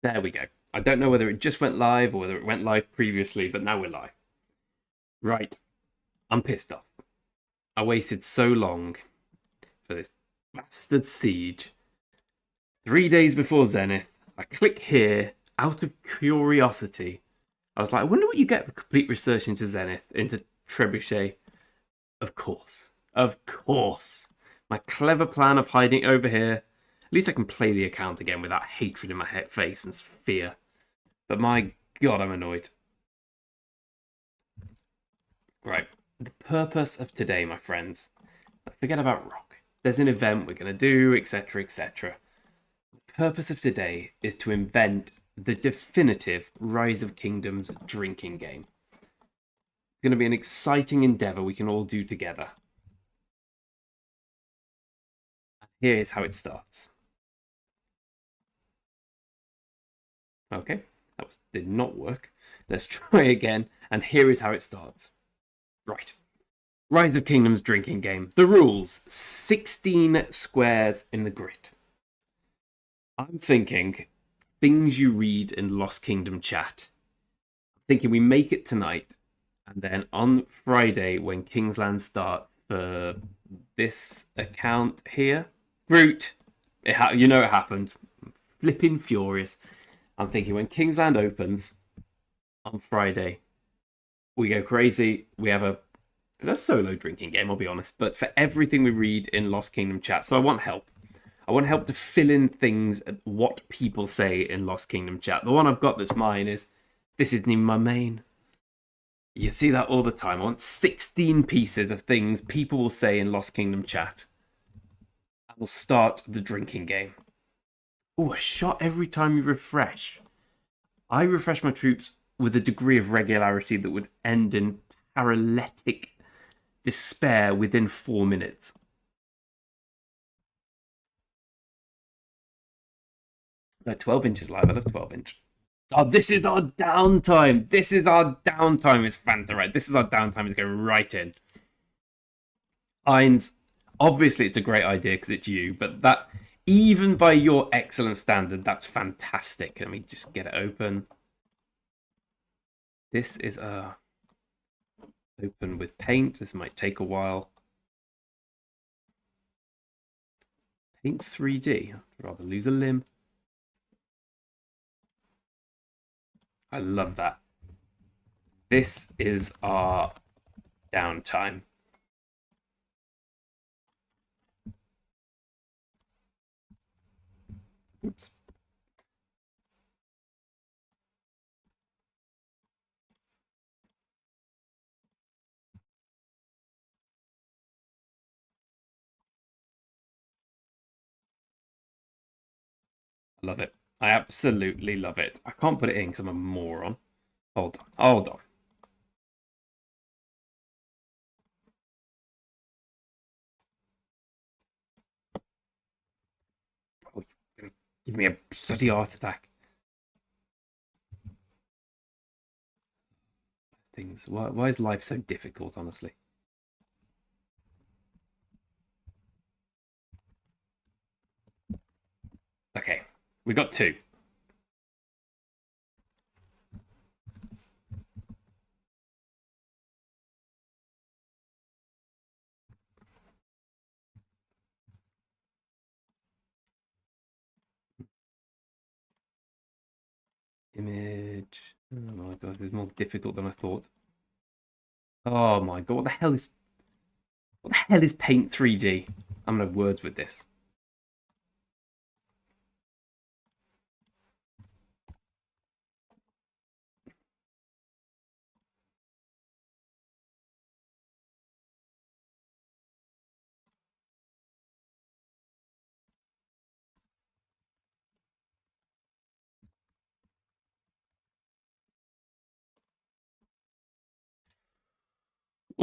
There we go. I don't know whether it just went live or whether it went live previously, but now we're live. Right. I'm pissed off. I waited so long for this bastard siege. 3 days before Zenith, I click here out of curiosity. I was like, I wonder what you get for complete research into Zenith, into Trebuchet. Of course. Of course. My clever plan of hiding over here. At least I can play the account again without hatred in my face and fear. But my god, I'm annoyed. Right. The purpose of today, my friends. Forget about ROK. There's an event we're going to do, etc., etc. The purpose of today is to invent the definitive Rise of Kingdoms drinking game. It's going to be an exciting endeavor we can all do together. Here's how it starts. Okay, did not work. Let's try again, and here is how it starts. Right. Rise of Kingdoms drinking game. The rules: 16 squares in the grid. I'm thinking things you read in Lost Kingdom chat. I'm thinking we make it tonight, and then on Friday when Kingsland starts for this account here, Groot, you know it happened. I'm flipping furious. I'm thinking when Kingsland opens on Friday, we go crazy. We have a solo drinking game, I'll be honest, but for everything we read in Lost Kingdom chat. So I want help. I want help to fill in things, what people say in Lost Kingdom chat. The one I've got that's mine is, this isn't even my main. You see that all the time. I want 16 pieces of things people will say in Lost Kingdom chat. And we'll start the drinking game. Oh, a shot every time you refresh. I refresh my troops with a degree of regularity that would end in paralytic despair within 4 minutes. No, 12 inches live. I love 12 inch. Oh, this is our downtime. This is our downtime. Is Fanta right? This is our downtime. Is going right in. Eins, obviously it's a great idea because it's you, but that, even by your excellent standard, that's fantastic. Let me just get it open. This is open with paint. This might take a while. Paint 3D. I'd rather lose a limb. I love that. This is our downtime. Oops. I love it. I absolutely love it. I can't put it in because I'm a moron. Hold on. Hold on. Oh, you're gonna give me a bloody heart attack. Things. Why is life so difficult, honestly? Okay, we got two. Image. Oh my god, this is more difficult than I thought. Oh my god, what the hell is Paint 3D? I'm gonna have words with this.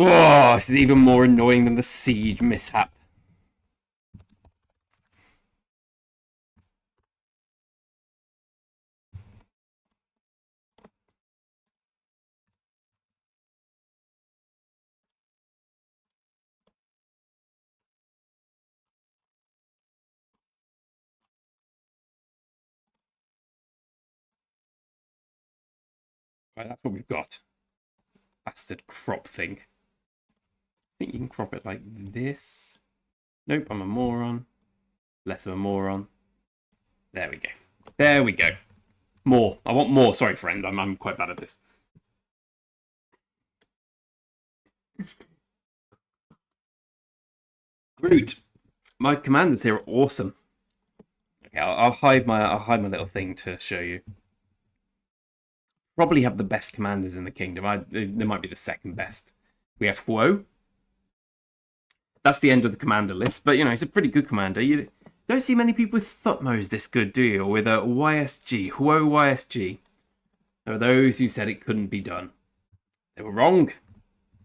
Oh, this is even more annoying than the siege mishap. Right, that's what we've got. Bastard crop thing. I think you can crop it like this. Nope, I'm a moron. Less of a moron. There we go. There we go. More. I want more. Sorry, friends. I'm quite bad at this. Groot. My commanders here are awesome. Okay, I'll hide my little thing to show you. Probably have the best commanders in the kingdom. They might be the second best. We have Huo. That's the end of the commander list, but you know he's a pretty good commander. You don't see many people with Thutmose this good, do you? Or with a YSG, Huo YSG. There are those who said it couldn't be done. They were wrong.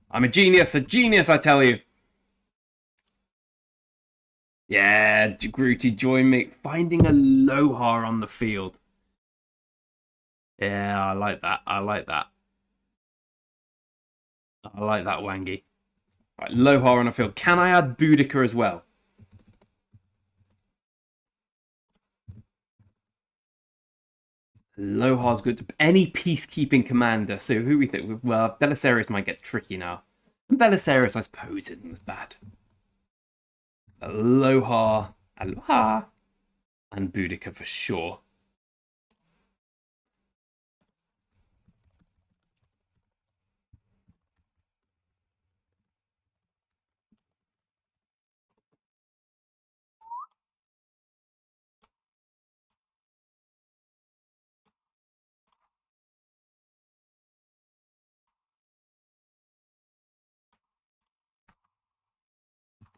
I'm a genius, I tell you. Yeah, Grooty, join me. Finding Aloha on the field. Yeah, I like that. I like that. I like that, Wangy. Right, Aloha on the field. Can I add Boudica as well? Aloha's good. Any peacekeeping commander. So who we think? Well, Belisarius might get tricky now. And Belisarius, I suppose, isn't as bad. Aloha. Aloha. And Boudica for sure.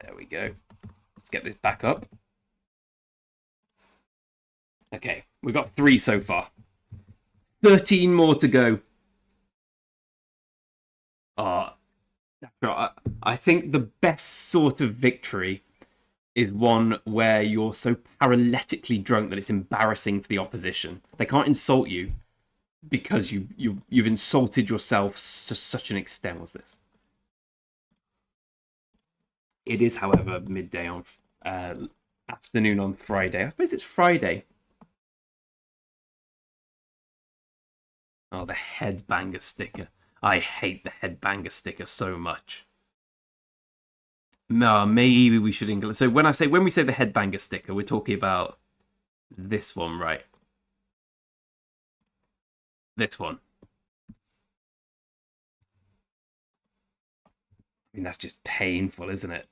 There we go. Let's get this back up. Okay, we've got 3 so far. 13 more to go. I think the best sort of victory is one where you're so paralytically drunk that it's embarrassing for the opposition. They can't insult you because you've insulted yourself to such an extent. What's this? It is, however, midday on afternoon on Friday. I suppose it's Friday. Oh, the headbanger sticker. I hate the headbanger sticker so much. No, maybe we should include. So when we say the headbanger sticker, we're talking about this one, right? This one. I mean, that's just painful, isn't it?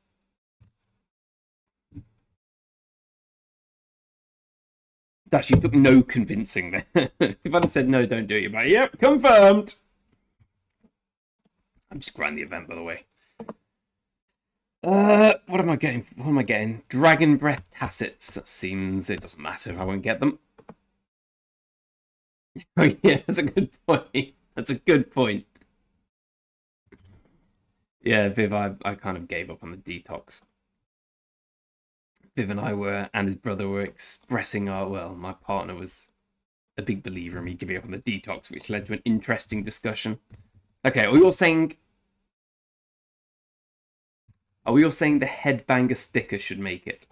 It actually took no convincing there. If I'd have said no, don't do it, you'd be like, yep, confirmed. I'm just grinding the event, by the way. What am I getting? What am I getting? Dragon Breath Tacits. That seems it doesn't matter. I won't get them. Oh yeah, that's a good point. That's a good point. Yeah, Viv, I kind of gave up on the detox. Viv and I were, and his brother were expressing my partner was a big believer in me giving up on the detox, which led to an interesting discussion. Okay, are we all saying the headbanger sticker should make it?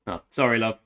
Oh, sorry, love.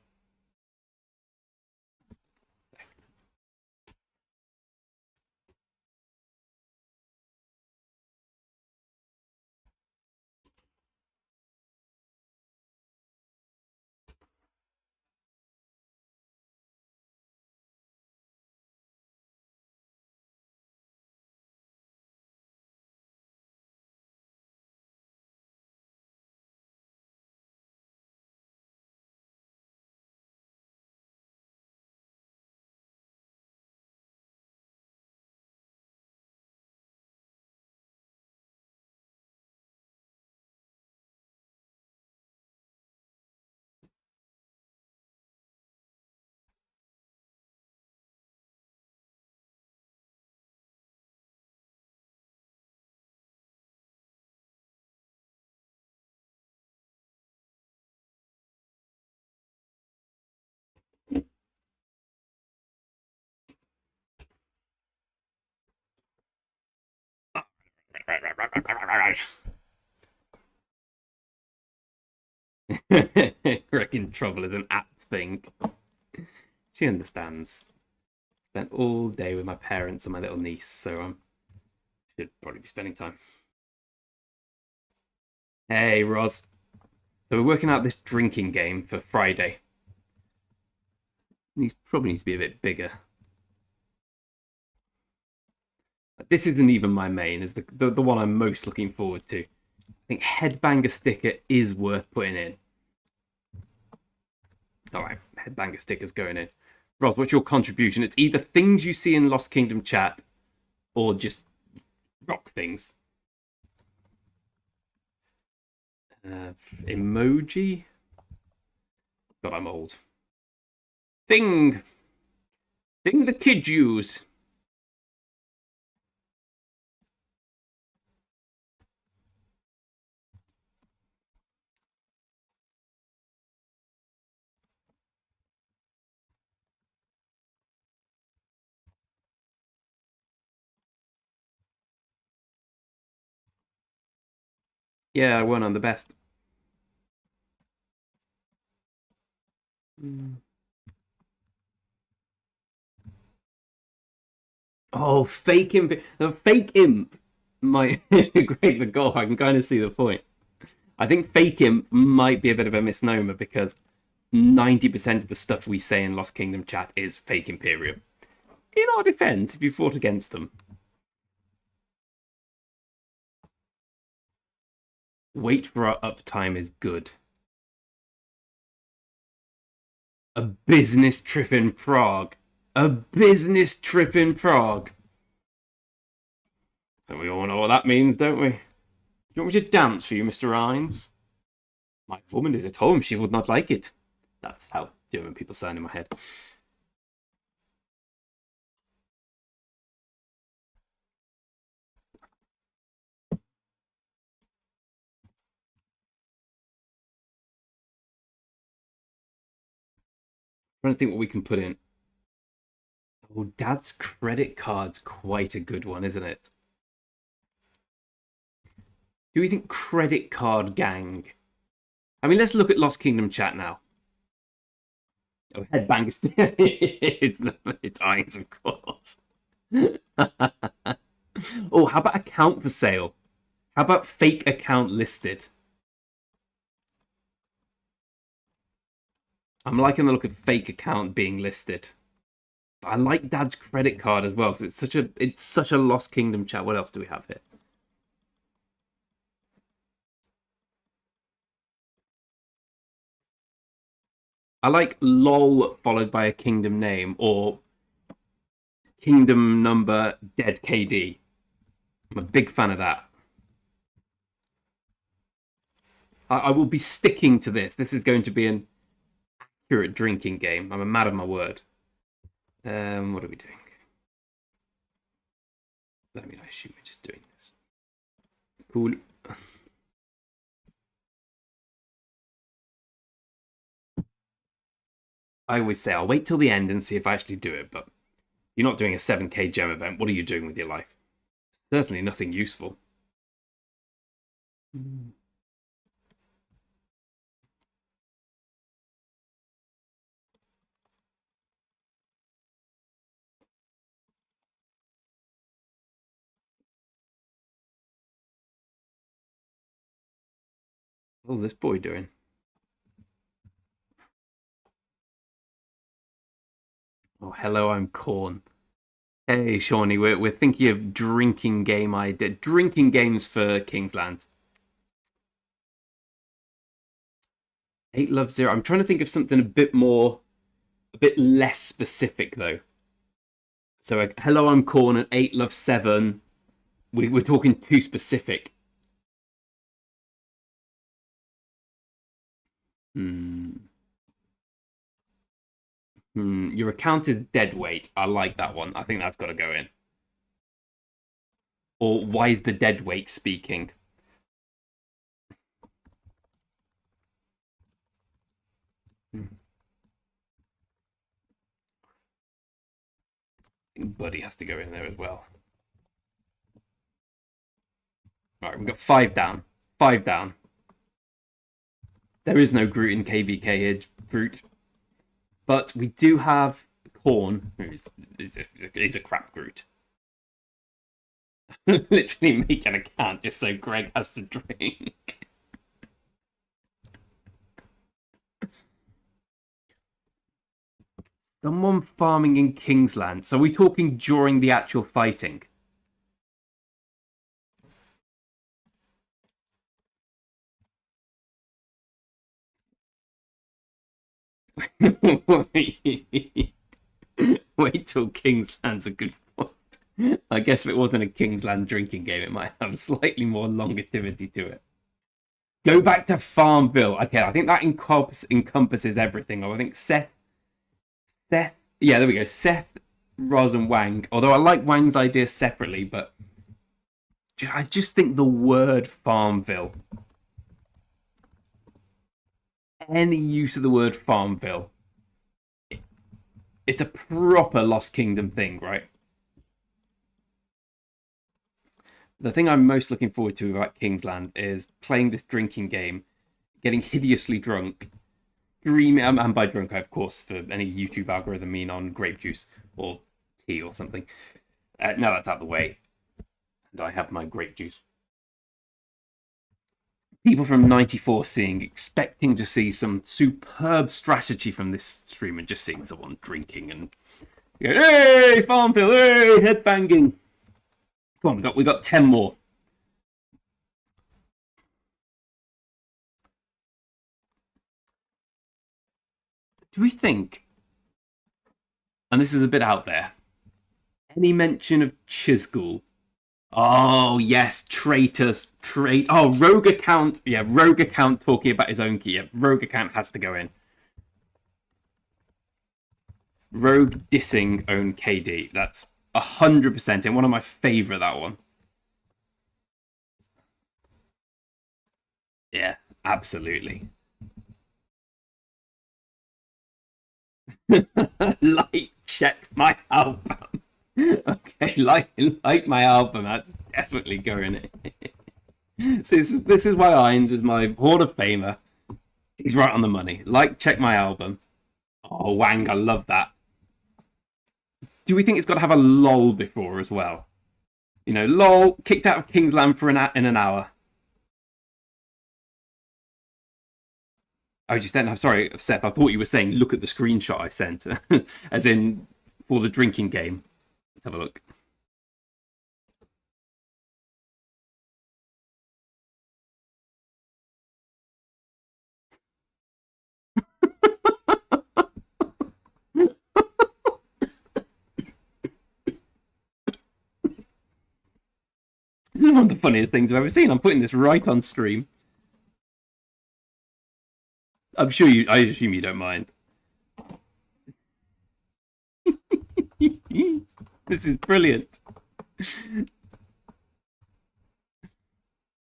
Reckon trouble is an apt thing. She understands. Spent all day with my parents and my little niece, so should probably be spending time. Hey, Roz. So we're working out this drinking game for Friday. These probably needs to be a bit bigger. This isn't even my main, is the one I'm most looking forward to. I think Headbanger Sticker is worth putting in. Alright, Headbanger Sticker's going in. Roz, what's your contribution? It's either things you see in Lost Kingdom chat or just rock things. Emoji? God, I'm old. Thing the kids use. Yeah, I won on the best. Oh, fake imp. The fake imp might break the goal. I can kind of see the point. I think fake imp might be a bit of a misnomer because 90% of the stuff we say in Lost Kingdom chat is fake Imperium. In our defense, if you fought against them. Wait for our uptime is good. A business trip in Prague. A business trip in Prague. And we all know what that means, don't we? Do you want me to dance for you, Mr. Hines? My woman is at home. She would not like it. That's how German people sound in my head. I'm trying to think what we can put in. Oh, Dad's credit card's quite a good one, isn't it? Do we think credit card gang? I mean, let's look at Lost Kingdom chat now. Oh, headbang it's Hines, of course. Oh, how about account for sale? How about fake account listed? I'm liking the look of fake account being listed. But I like Dad's credit card as well because it's such a Lost Kingdom chat. What else do we have here? I like LOL followed by a kingdom name or kingdom number dead KD. I'm a big fan of that. I will be sticking to this. This is going to be an accurate drinking game. I'm a man of my word. What are we doing? I mean, I assume we're just doing this. Cool. I always say I'll wait till the end and see if I actually do it, but you're not doing a 7k gem event. What are you doing with your life? Certainly nothing useful. What's this boy doing? Oh, hello, I'm Corn. Hey, Shawnee, we're thinking of drinking game idea. Drinking games for Kingsland. 8 Love 0. I'm trying to think of something a bit less specific, though. So, hello, I'm Corn, and 8 Love 7. We're talking too specific. Your account is dead weight. I like that one. I think that's got to go in. Or why is the dead weight speaking? I think Buddy has to go in there as well. All right, we've got 5 down. 5 down. There is no Groot in KVK here, Groot. But we do have porn is a crap Groot. Literally making a can just so Greg has to drink. Someone farming in Kingsland. So are we talking during the actual fighting? Wait till Kingsland's a good point. I guess if it wasn't a Kingsland drinking game, it might have slightly more longevity to it. Go back to Farmville. Okay, I think that encompasses everything. I think Seth, yeah, there we go. Seth, Roz, and Wang. Although I like Wang's idea separately, but I just think the word Farmville, any use of the word Farmville, it's a proper Lost Kingdom thing, right? The thing I'm most looking forward to about Kingsland is playing this drinking game, getting hideously drunk, streaming, and by drunk I of course for any YouTube algorithm mean on grape juice or tea or something. Now that's out of the way, and I have my grape juice. People from 94 expecting to see some superb strategy from this stream, and just seeing someone drinking and going, hey, Farmville, hey, head banging. Come on, we got 10 more. Do we think, and this is a bit out there, any mention of Chizgul? Oh, yes, traitors. Oh, Rogue Account. Yeah, Rogue Account talking about his own key. Yeah, Rogue Account has to go in. Rogue dissing own KD. That's 100% in. One of my favourite, that one. Yeah, absolutely. Like, check my album. Okay, like my album. That's definitely going in. So this is why Irons is my Hall of Famer. He's right on the money. Like, check my album. Oh, Wang, I love that. Do we think it's got to have a lol before as well? You know, lol, kicked out of Kingsland for in an hour. Oh, just then. I'm sorry, Seth. I thought you were saying look at the screenshot I sent, as in for the drinking game. Let's have a look. This is one of the funniest things I've ever seen. I'm putting this right on stream. I assume you don't mind. This is brilliant.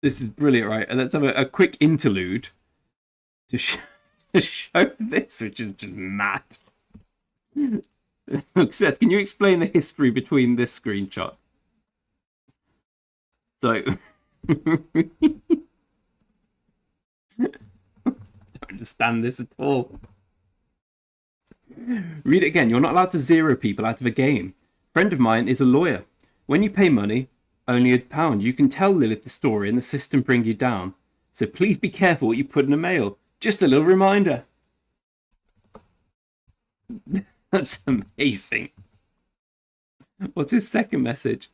This is brilliant, right? And let's have a quick interlude to show this, which is just mad. Seth, can you explain the history between this screenshot? So, don't understand this at all. Read it again. You're not allowed to zero people out of a game. A friend of mine is a lawyer. When you pay money, only £1, you can tell Lilith the story and the system bring you down. So please be careful what you put in a mail. Just a little reminder. That's amazing. What's his second message?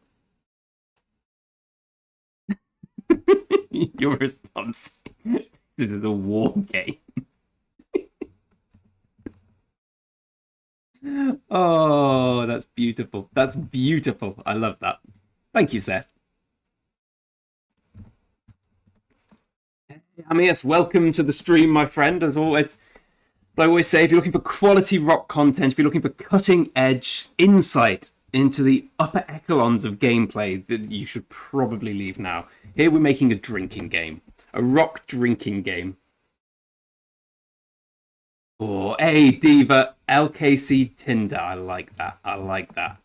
Your response. This is a war game. Oh, that's beautiful. That's beautiful. I love that. Thank you, Seth. Yes, welcome to the stream, my friend. As always, I always say, if you're looking for quality rock content, if you're looking for cutting edge insight into the upper echelons of gameplay, then you should probably leave now. Here we're making a drinking game, a rock drinking game. Oh, hey, Diva, LKC Tinder. I like that. I like that.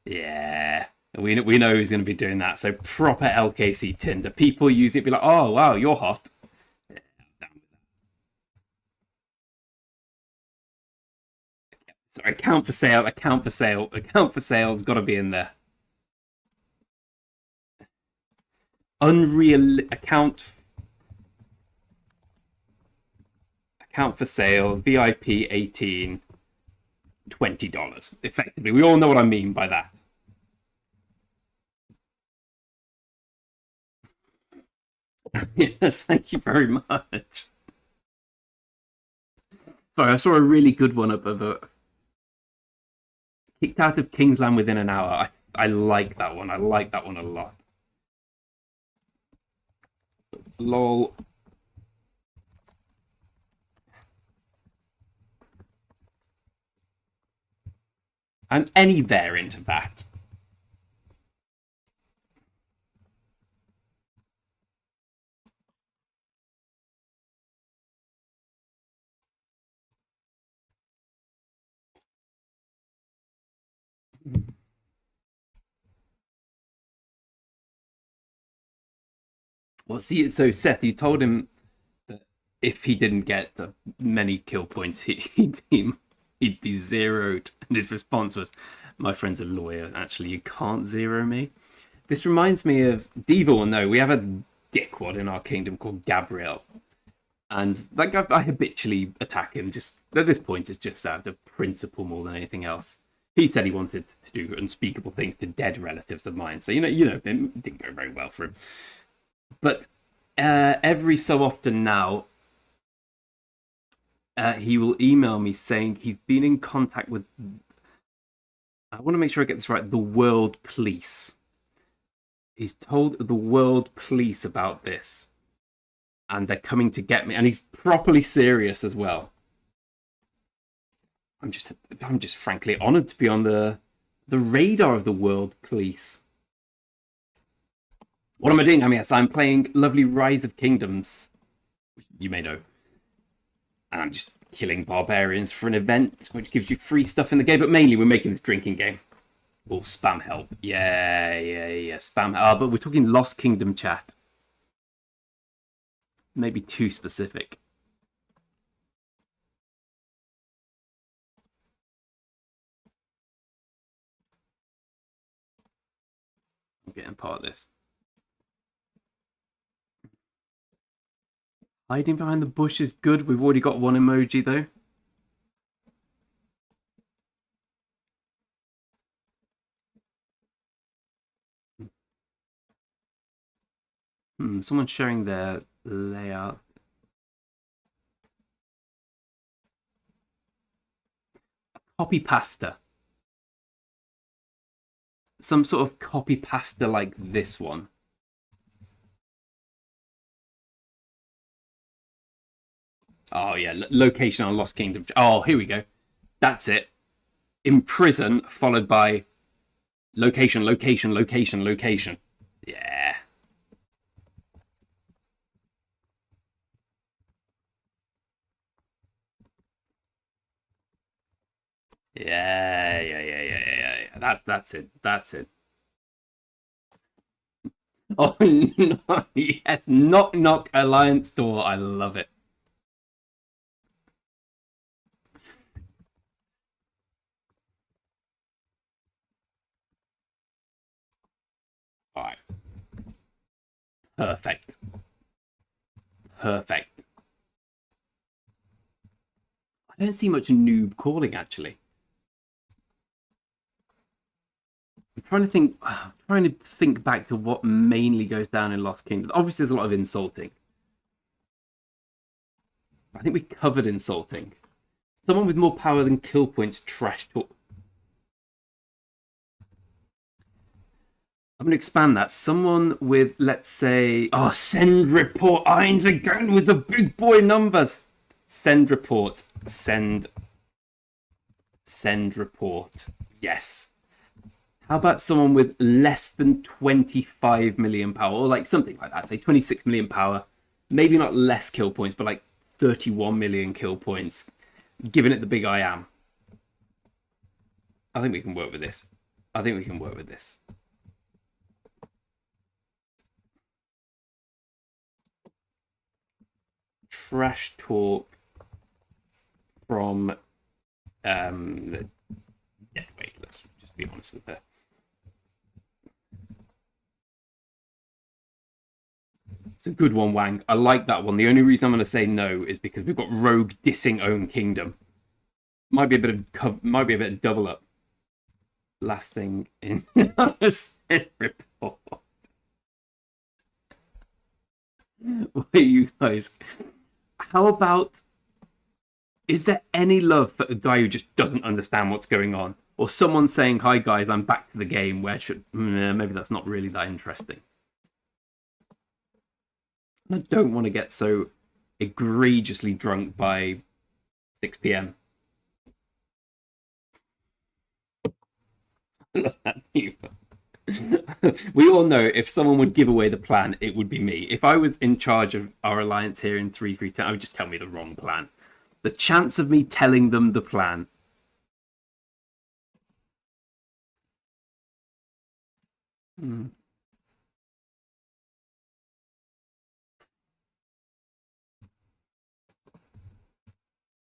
Yeah. We know who's going to be doing that. So proper LKC Tinder. People use it, be like, oh, wow, you're hot. Yeah, Sorry, account for sale, account for sale, account for sale's got to be in there. Unreal account for sale, VIP 18, $20. Effectively, we all know what I mean by that. Yes, thank you very much. Sorry, I saw a really good one up of a kicked out of Kingsland within an hour. I like that one. I like that one a lot. Lol. And any variant of that. Well, see, so Seth, you told him that if he didn't get many kill points, he'd be zeroed. And his response was, "My friend's a lawyer. Actually, you can't zero me." This reminds me of Diva will know. We have a dickwad in our kingdom called Gabriel, and like I habitually attack him. Just at this point, it's just out of principle more than anything else. He said he wanted to do unspeakable things to dead relatives of mine, so it didn't go very well for him. But every so often now, he will email me saying he's been in contact with. I want to make sure I get this right. The World Police. He's told the World Police about this, and they're coming to get me. And he's properly serious as well. I'm just frankly honoured to be on the radar of the World Police. What am I doing? Yes, I'm playing lovely Rise of Kingdoms, which you may know. And I'm just killing barbarians for an event, which gives you free stuff in the game. But mainly, we're making this drinking game. Oh, spam help. Yeah, spam. But we're talking Lost Kingdom chat. Maybe too specific. I'm getting part of this. Hiding behind the bush is good. We've already got one emoji, though. Someone's sharing their layout. Copy pasta. Some sort of copy pasta like this one. Oh, yeah. Location on Lost Kingdom. Oh, here we go. That's it. In prison, followed by location, location, location, location. Yeah. Yeah. That's it. That's it. Oh, no. Yes. Knock, knock, alliance door. I love it. All right. Perfect. Perfect. I don't see much noob calling, actually. I'm trying to think back to what mainly goes down in Lost Kingdom. Obviously, there's a lot of insulting. I think we covered insulting. Someone with more power than kill points trash talk. I'm going to expand that. Someone with, let's say, send report. Eins again with the big boy numbers. Send report. Send report. Yes. How about someone with less than 25 million power, or like something like that? Say 26 million power. Maybe not less kill points, but like 31 million kill points. Giving it the big I am. I think we can work with this. Trash talk from Yeah, wait, let's just be honest with her. It's a good one, Wang. I like that one. The only reason I'm going to say no is because we've got Rogue dissing own kingdom. Might be a bit of double up. Last thing in report. Wait, you guys. How about? Is there any love for a guy who just doesn't understand what's going on, or someone saying, "Hi guys, I'm back to the game"? Where should maybe that's not really that interesting. I don't want to get so egregiously drunk by 6 p.m. We all know if someone would give away the plan, it would be me. If I was in charge of our alliance here in 332, I would just tell me the wrong plan. The chance of me telling them the plan.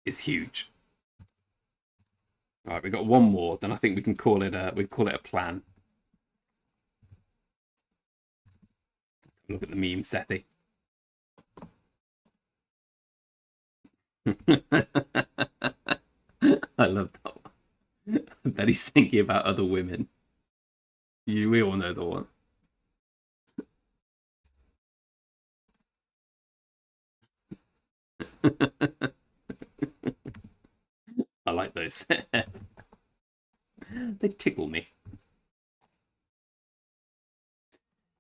Is huge. All right, we've got one more. Then I think we can call it a plan. Look at the meme, Sethi. I love that one. I bet he's thinking about other women. We all know the one. I like those. They tickle me.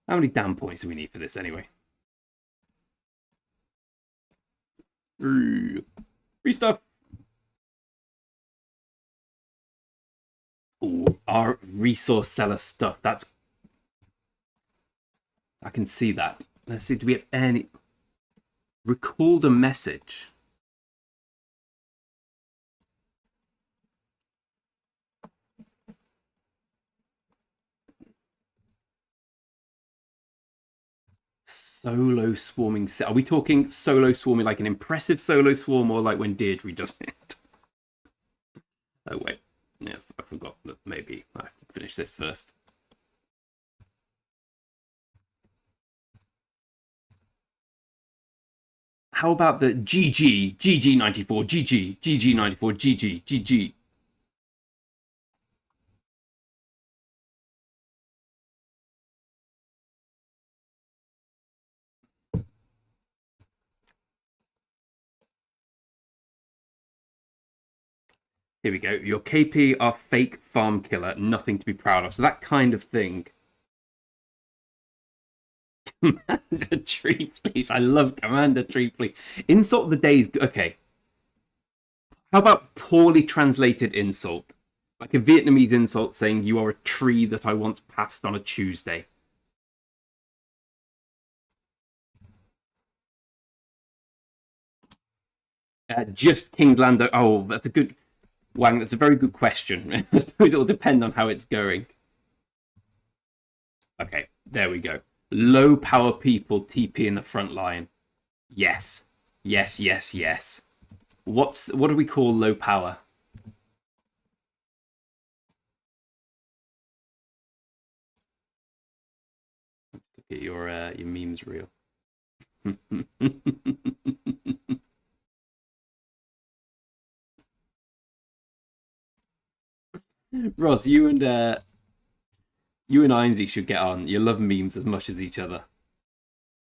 How many damn points do we need for this anyway? Free stuff. Ooh, our resource seller stuff. That's. I can see that. Let's see. Do we have any? Recalled a message. Solo swarming. Are we talking solo swarming like an impressive solo swarm, or like when Deirdre does it? Oh wait, yeah, I forgot that maybe I have to finish this first. How about the GG, GG94, GG, GG94, GG, GG? Here we go. Your KP are fake farm killer, nothing to be proud of. So that kind of thing. Commander Tree, please. I love Commander Tree, please. Insult of the day is okay. How about poorly translated insult? Like a Vietnamese insult saying you are a tree that I once passed on a Tuesday. Just King Lando. Oh, that's a good Wang. That's a very good question. I suppose it will depend on how it's going. Okay, there we go. Low power people TP in the front line. Yes, yes, yes, yes. What do we call low power? Look at your memes reel. Ross, you and Ainsley should get on. You love memes as much as each other.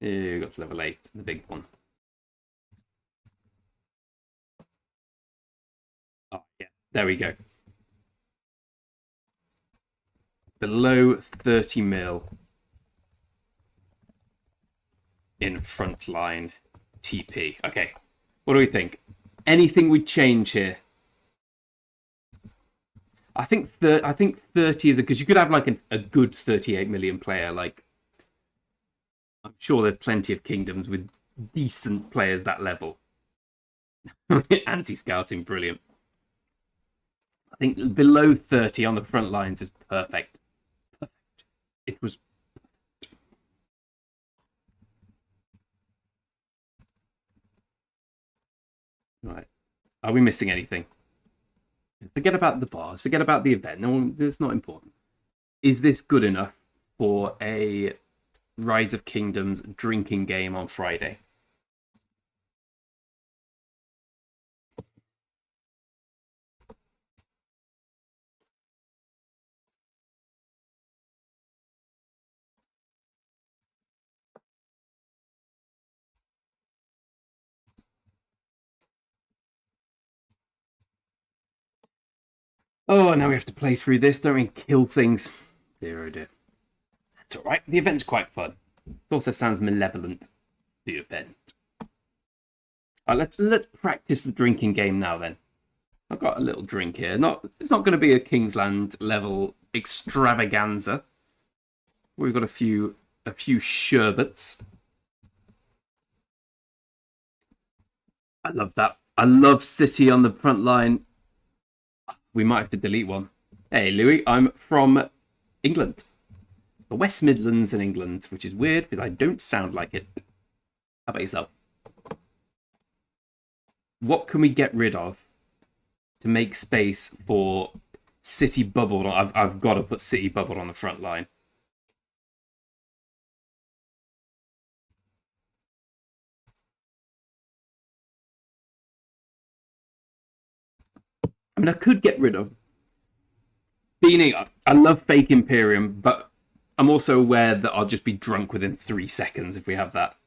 Yeah, we got to level 8, the big one. Oh yeah, there we go. Below 30 mil in frontline TP. Okay, what do we think? Anything we'd change here? I think 30 is because you could have like a good 38 million player. Like, I'm sure there's plenty of kingdoms with decent players that level. Anti-scouting, brilliant. I think below 30 on the front lines is perfect. Perfect. It was. Right. Are we missing anything? Forget about the bars. Forget about the event. No, it's not important. Is this good enough for a Rise of Kingdoms drinking game on Friday? Oh, now we have to play through this, don't we? Kill things. Dear, oh dear. That's all right. The event's quite fun. It also sounds malevolent. The event. All right, let's practice the drinking game now. Then I've got a little drink here. It's not going to be a Kingsland level extravaganza. We've got a few sherbets. I love that. I love City on the front line. We might have to delete one. Hey, Louis, I'm from England. The West Midlands in England, which is weird because I don't sound like it. How about yourself? What can we get rid of to make space for City Bubble? I've got to put City Bubble on the front line. I mean, I could get rid of Beanie. I love fake Imperium, but I'm also aware that I'll just be drunk within 3 seconds if we have that.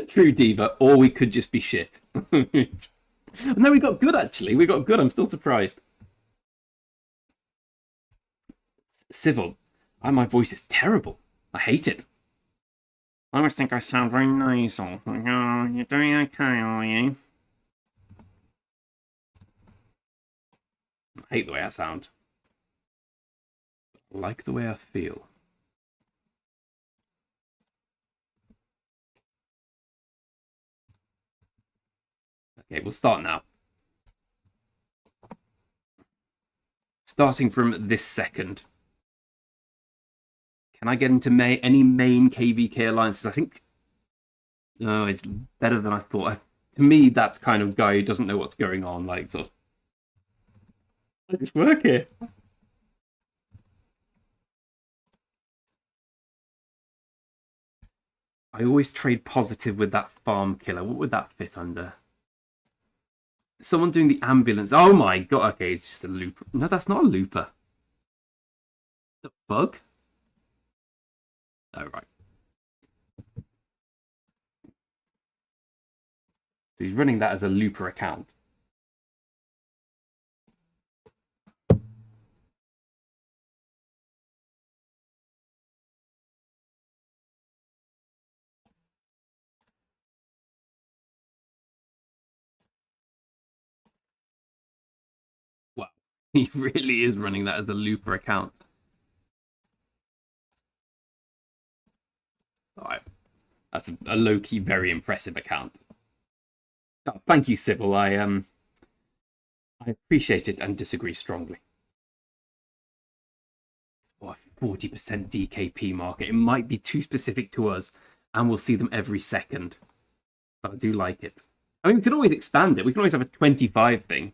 True, Diva. Or we could just be shit. No, we got good, actually. We got good. I'm still surprised. Civil. My voice is terrible. I hate it. I always think I sound very nasal. Oh, you're doing okay, are you? I hate the way I sound. I like the way I feel. Okay, we'll start now. Starting from this second. Can I get into any main KVK alliances? I think it's better than I thought. To me, that's kind of guy who doesn't know what's going on. Like, sort of, I just work here. I always trade positive with that farm killer. What would that fit under? Someone doing the ambulance. Oh my god. Okay, it's just a looper. No, that's not a looper. The bug? Oh, right. So he's running that as a looper account. Wow. He really is running that as a looper account. All right. That's a low-key, very impressive account. Oh, thank you, Sybil. I appreciate it and disagree strongly. Oh, 40% DKP market. It might be too specific to us, and we'll see them every second. But I do like it. I mean, we can always expand it. We can always have a 25 thing.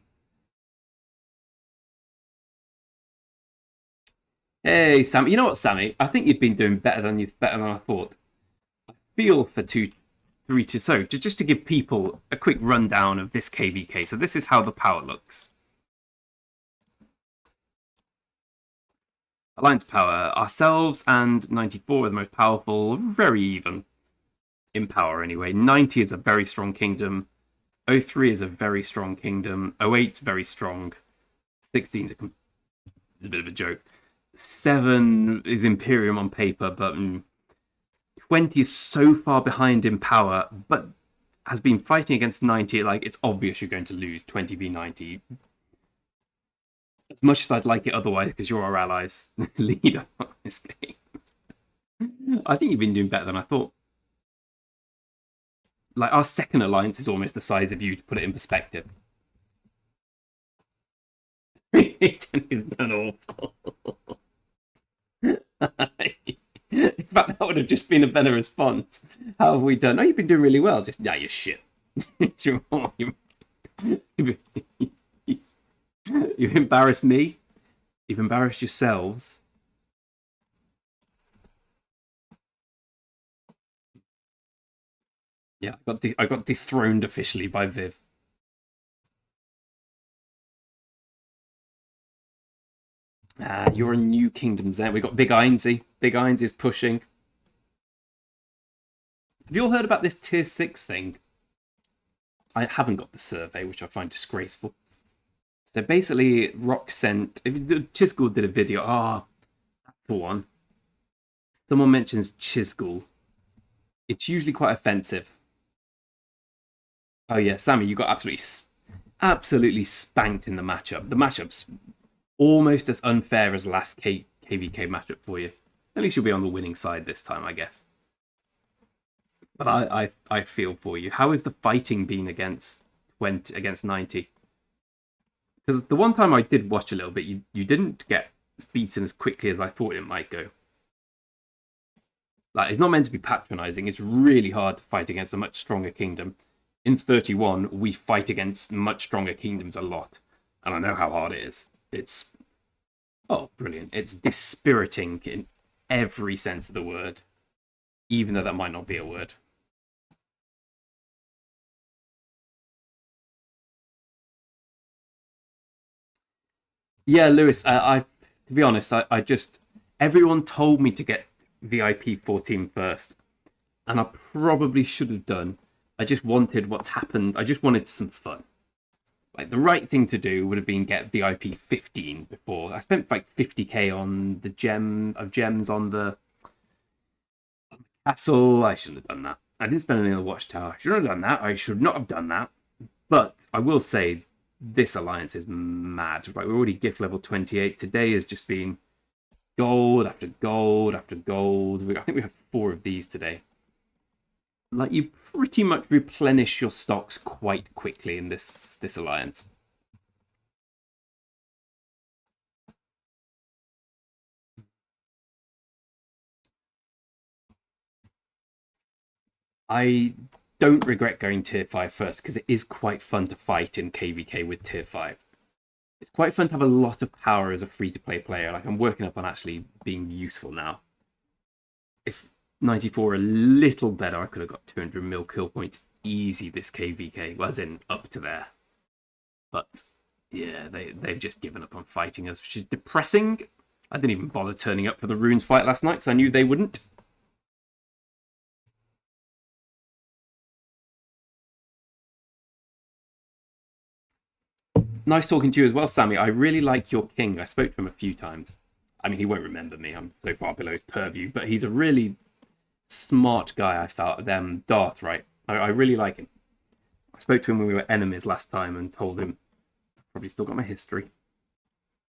Hey, Sammy. You know what, Sammy? I think you've been doing better than I thought. I feel for 2-3-2. So, just to give people a quick rundown of this KVK. So this is how the power looks. Alliance power. Ourselves and 94 are the most powerful. Very even in power anyway. 90 is a very strong kingdom. 03 is a very strong kingdom. 08 is very strong. 16 is a bit of a joke. 7 is Imperium on paper, but 20 is so far behind in power, but has been fighting against 90. Like, it's obvious you're going to lose 20 v 90. As much as I'd like it otherwise, because you're our allies leader on this game. I think you've been doing better than I thought. Like, our second alliance is almost the size of you, to put it in perspective. It's done awful. In fact, that would have just been a better response. How have we done? Oh, you've been doing really well. Just, yeah, you're shit. You've embarrassed me. You've embarrassed yourselves. Yeah, I got dethroned officially by Viv. You're a new kingdoms then. We got Big Einsey. Big Eins is pushing. Have you all heard about this tier 6 thing? I haven't got the survey, which I find disgraceful. So basically, ROK sent. Chisgul did a video. That's the one. Someone mentions Chisgul. It's usually quite offensive. Oh yeah, Sammy, you got absolutely spanked in the matchup. The matchup's almost as unfair as last KVK matchup for you. At least you'll be on the winning side this time, I guess. But I feel for you. How is the fighting been against 90? Because the one time I did watch a little bit, you didn't get beaten as quickly as I thought it might go. Like, it's not meant to be patronizing. It's really hard to fight against a much stronger kingdom. In 31, we fight against much stronger kingdoms a lot. And I know how hard it is. It's, brilliant. It's dispiriting in every sense of the word. Even though that might not be a word. Yeah, Lewis, to be honest, I just, everyone told me to get VIP 14 first. And I probably should have done. I just wanted what's happened. I just wanted some fun. Like, the right thing to do would have been get VIP 15 before. I spent like 50k on the gems on the castle. I shouldn't have done that. I didn't spend any on the watchtower. I shouldn't have done that. I should not have done that. But I will say, this alliance is mad. Like, we're already gift level 28. Today has just been gold after gold after gold. I think we have 4 of these today. Like, you pretty much replenish your stocks quite quickly in this alliance. I don't regret going tier 5 first, because it is quite fun to fight in KVK with tier 5. It's quite fun to have a lot of power as a free-to-play player. Like, I'm working up on actually being useful now. If 94 were a little better, I could have got 200 mil kill points easy this KVK, well, as in up to there. But yeah, they've just given up on fighting us, which is depressing. I didn't even bother turning up for the runes fight last night because I knew they wouldn't. Nice talking to you as well, Sammy. I really like your king. I spoke to him a few times. I mean, he won't remember me. I'm so far below his purview, but he's a really smart guy, I felt. Darth, right? I really like him. I spoke to him when we were enemies last time and told him, probably still got my history.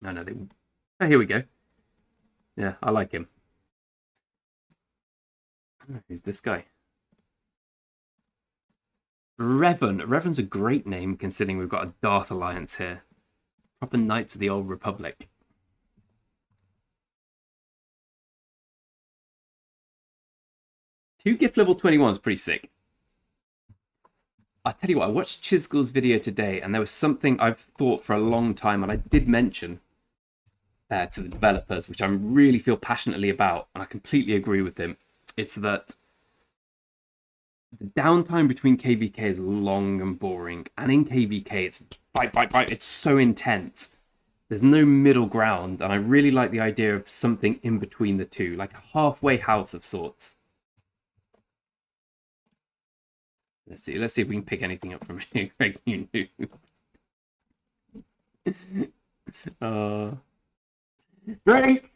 No, they... Oh, here we go. Yeah, I like him. Who's this guy? Revan. Revan's a great name considering we've got a Darth alliance here. Proper Knights of the Old Republic. Two gift level 21 is pretty sick. I tell you what, I watched Chisgul's video today, and there was something I've thought for a long time, and I did mention to the developers, which I really feel passionately about, and I completely agree with him. It's that the downtime between KVK is long and boring, and in KVK it's fight. It's so intense. There's no middle ground, and I really like the idea of something in between the two, like a halfway house of sorts. Let's see if we can pick anything up from here, Greg. You knew. Drink.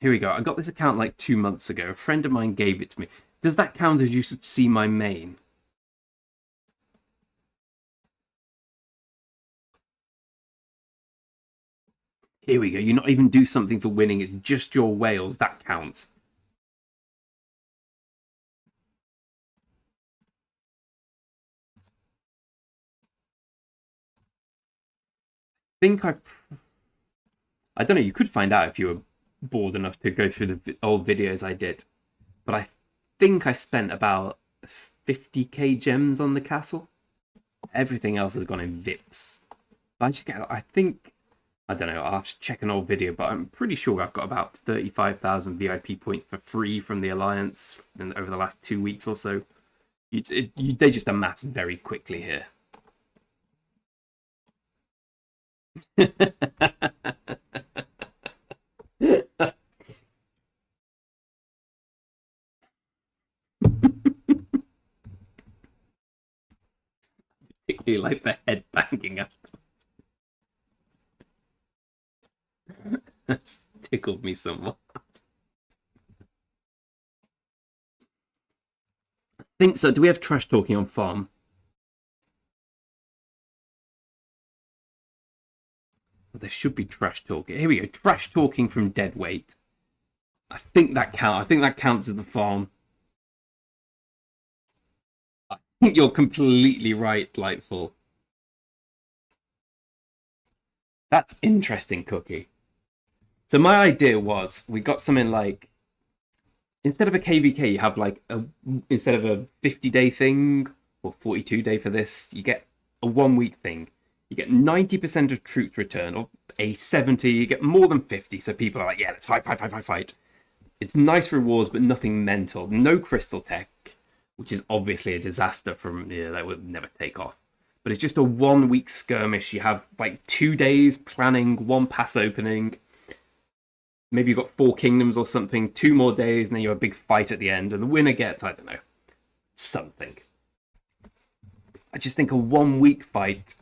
Here we go. I got this account like 2 months ago. A friend of mine gave it to me. Does that count as you should see my main? Here we go. You not even do something for winning. It's just your whales. That counts. think I don't know. You could find out if you were bored enough to go through the old videos I did, but I think I spent about 50k gems on the castle. Everything else has gone in VIPs. I think I don't know. I'll have to check an old video, but I'm pretty sure I've got about 35,000 VIP points for free from the Alliance over the last 2 weeks or so. They just amass very quickly here. Particularly like the head banging up. That's tickled me somewhat. I think so. Do we have trash talking on farm? There should be trash talking. Here we go. Trash talking from dead weight. I think that counts. I think that counts as the farm. I think you're completely right, Lightful. That's interesting, Cookie. So my idea was we got something like instead of a KVK, you have like instead of a 50-day thing or 42-day for this, you get a 1 week thing. You get 90% of troops return, or a 70. You get more than 50, so people are like, yeah, let's fight. It's nice rewards, but nothing mental. No crystal tech, which is obviously a disaster from that would never take off. But it's just a 1 week skirmish. You have like 2 days planning, one pass opening. Maybe you've got 4 kingdoms or something, 2 more days, and then you have a big fight at the end, and the winner gets, I don't know, something. I just think a 1 week fight,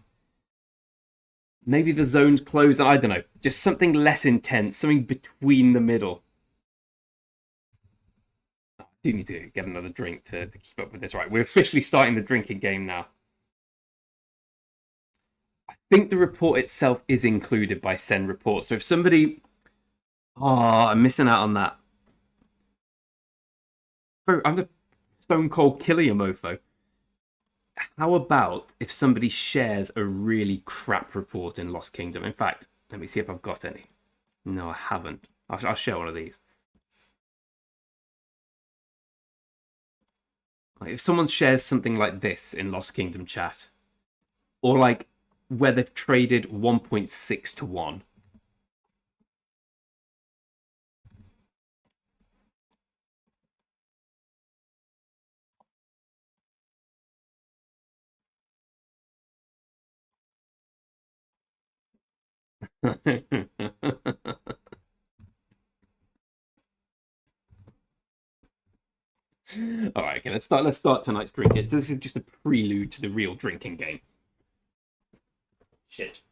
maybe the zones close, and I don't know, just something less intense, something between the middle. I do need to get another drink to keep up with this. Right, we're officially starting the drinking game now. I think the report itself is included by send report, so if somebody... Oh, I'm missing out on that. Bro, I'm the stone cold killer, you mofo. How about if somebody shares a really crap report in Lost Kingdom? In fact, let me see if I've got any. No, I haven't. I'll share one of these. Like, if someone shares something like this in Lost Kingdom chat, or like where they've traded 1.6 to 1. All right, okay, let's start tonight's drinking. So this is just a prelude to the real drinking game. Shit.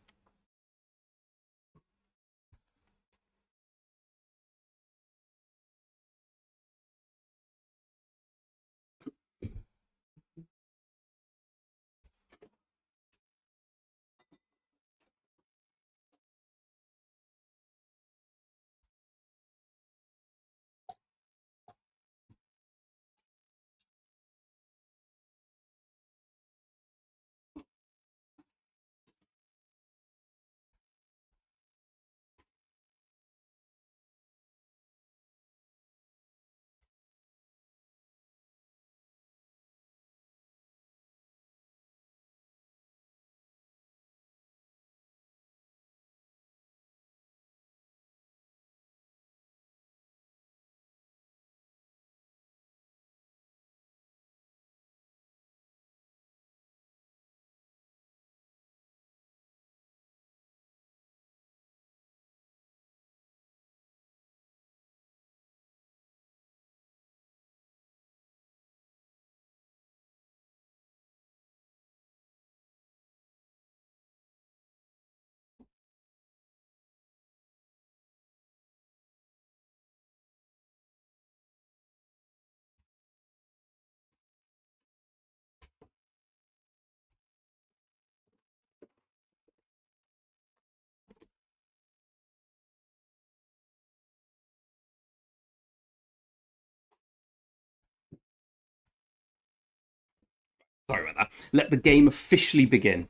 Sorry about that. Let the game officially begin.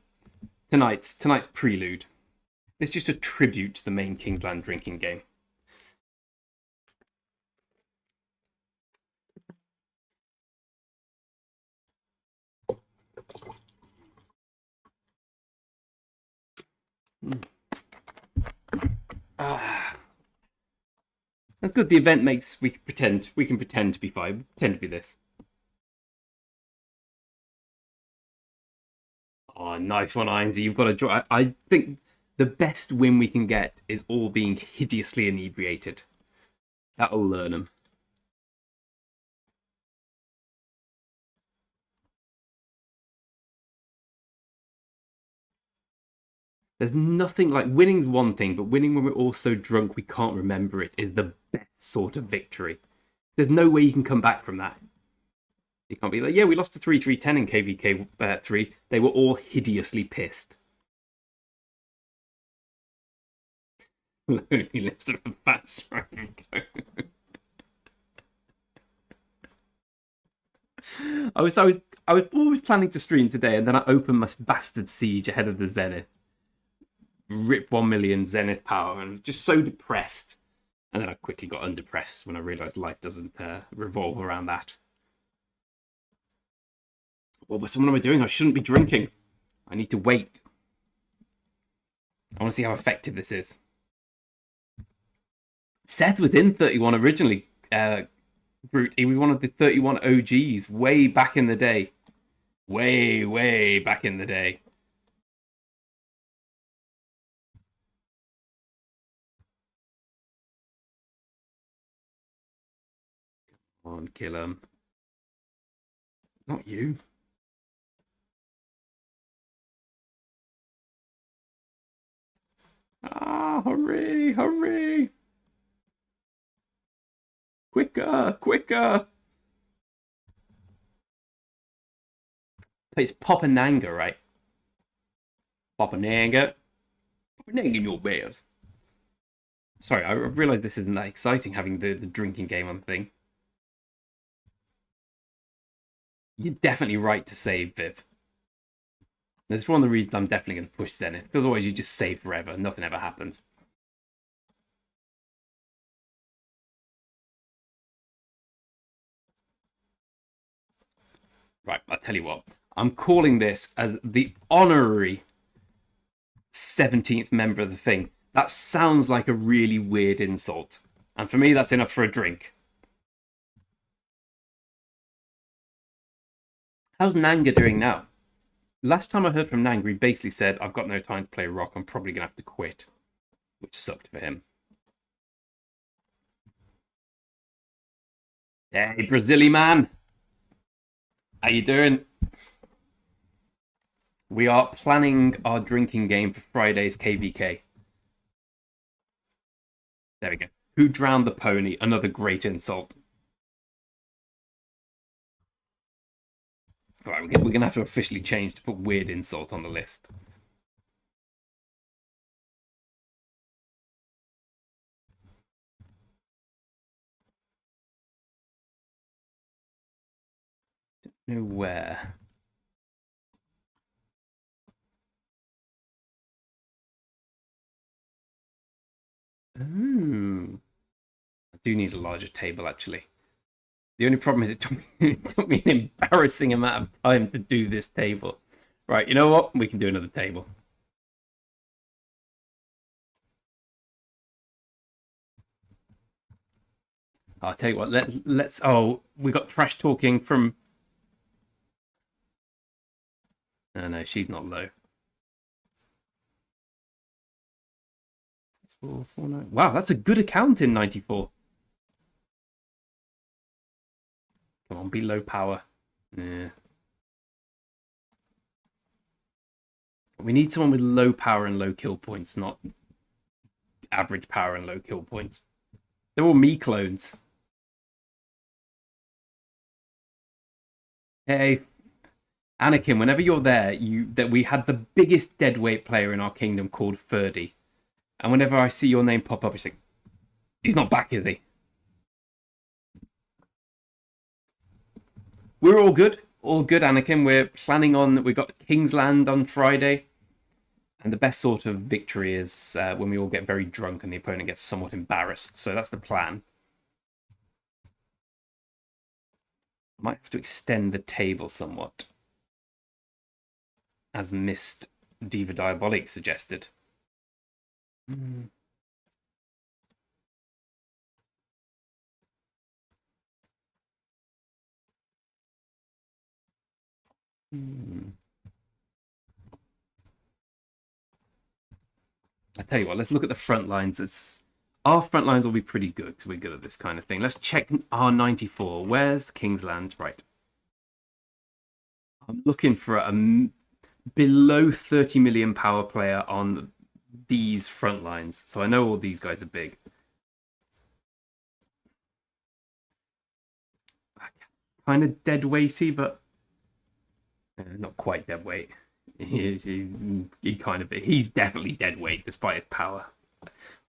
Tonight's prelude. It's just a tribute to the main Kingsland drinking game. That's good. The event makes we can pretend to be fine. Pretend to be this. Oh, nice one, Ainsy. You've got to draw. I think the best win we can get is all being hideously inebriated. That'll learn them. There's nothing like winning's one thing, but winning when we're all so drunk we can't remember it is the best sort of victory. There's no way you can come back from that. You can't be like, yeah, we lost to 3-3-10 in KVK 3. They were all hideously pissed. He lives in a fat strike. I was always planning to stream today, and then I opened my bastard siege ahead of the Zenith. Rip 1 million Zenith power, and was just so depressed. And then I quickly got undepressed when I realised life doesn't revolve around that. Well, what am I doing? I shouldn't be drinking. I need to wait. I want to see how effective this is. Seth was in 31 originally, Brute. He was one of the 31 OGs way back in the day. Way back in the day. Come on, kill him. Not you. Ah, hurry, hurry. Quicker, quicker. It's Popananga, right? Popananga. Popananga in your bears. Sorry, I realised this isn't that exciting having the drinking game on the thing. You're definitely right to save, Viv. That's one of the reasons I'm definitely going to push Zenith. Otherwise, you just save forever. Nothing ever happens. Right, I'll tell you what. I'm calling this as the honorary 17th member of the thing. That sounds like a really weird insult. And for me, that's enough for a drink. How's Nanga doing now? Last time I heard from Nanga, he basically said, I've got no time to play ROK. I'm probably going to have to quit. Which sucked for him. Hey, Brazili man. How you doing? We are planning our drinking game for Friday's KVK. There we go. Who drowned the pony? Another great insult. All right, we're going to have to officially change to put weird insult on the list. Don't know where. Ooh. I do need a larger table, actually. The only problem is it took me an embarrassing amount of time to do this table. Right, you know what? We can do another table. I'll tell you what, let's... Oh, we got trash talking from... No, she's not low. 449. Wow, that's a good account in 94. Come on, be low power. Yeah. We need someone with low power and low kill points, not average power and low kill points. They're all me clones. Hey, Anakin, whenever you're there, we had the biggest deadweight player in our kingdom called Ferdy. And whenever I see your name pop up, it's like, he's not back, is he? We're all good. All good, Anakin. We're planning on... We've got Kingsland on Friday. And the best sort of victory is when we all get very drunk and the opponent gets somewhat embarrassed. So that's the plan. Might have to extend the table somewhat, as Mist Diva Diabolic suggested. Mm. Hmm. I tell you what, let's look at the front lines. Our front lines will be pretty good because we're good at this kind of thing. Let's check R94. Where's the Kingsland? Right. I'm looking for a below 30 million power player on these front lines. So I know all these guys are big. Kind of dead weighty, but not quite dead weight. He's definitely dead weight despite his power.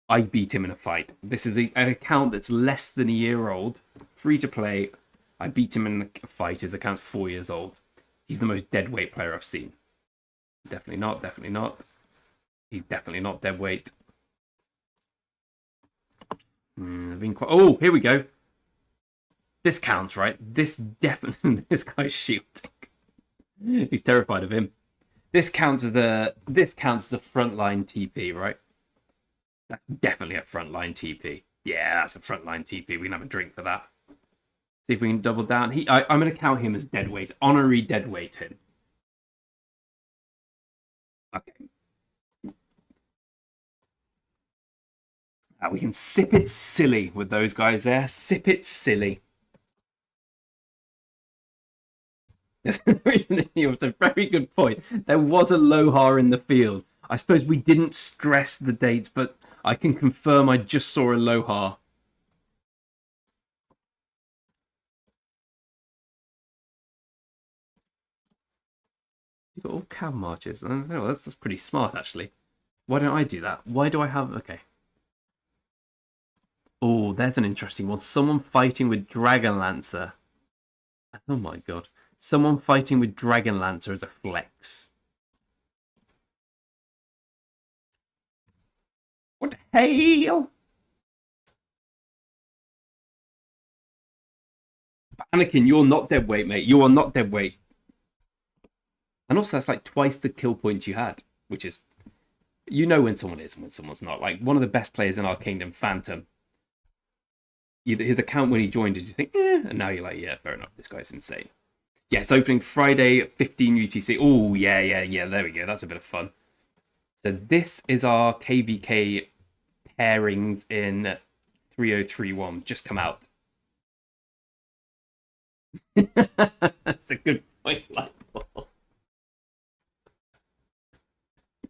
I beat him in a fight. This is an account that's less than a year old, free to play. I beat him in a fight. His account's 4 years old. He's the most dead weight player I've seen. Definitely not. Definitely not. He's definitely not dead weight. Oh, here we go. This counts, right? This definitely. This guy's shielding. He's terrified of him. This counts as a frontline TP, right? That's definitely a frontline TP. Yeah, that's a frontline TP. We can have a drink for that. See if we can double down. I'm going to count him as deadweight. Honorary deadweight him. Okay. We can sip it silly with those guys there. Sip it silly. It was a very good point. There was a Lohar in the field. I suppose we didn't stress the dates, but I can confirm I just saw a Lohar. You've got all cab marches. Oh, that's pretty smart, actually. Why don't I do that? Why do I have... Okay. Oh, there's an interesting one. Someone fighting with Dragon Lancer. Oh my god. Someone fighting with Dragon Lancer as a flex. What the hell? Anakin, you're not dead weight, mate. You are not dead weight. And also, that's like twice the kill points you had, which is... You know when someone is and when someone's not. Like, one of the best players in our kingdom, Phantom. His account when he joined, did you think, and now you're like, yeah, fair enough. This guy's insane. Yes, opening Friday at 15 UTC. Oh, yeah. There we go. That's a bit of fun. So this is our KVK pairings in 3031. Just come out. That's a good point, Lightball.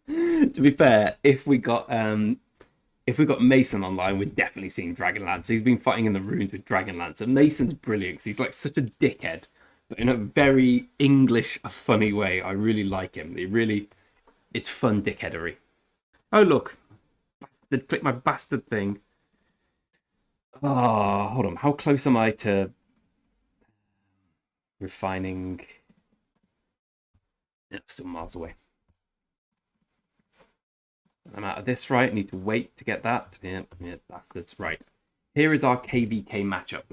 To be fair, if we got Mason online, we're definitely seeing Dragon Lancer. He's been fighting in the runes with Dragon Lancer. Mason's brilliant because he's like such a dickhead, but in a very English, funny way. I really like him. It's fun dickheadery. Oh look, bastard! Click my bastard thing. Oh, hold on. How close am I to refining? Yeah, still miles away. I'm out of this, right? I need to wait to get that. Yeah, bastards. Right. Here is our KVK matchup.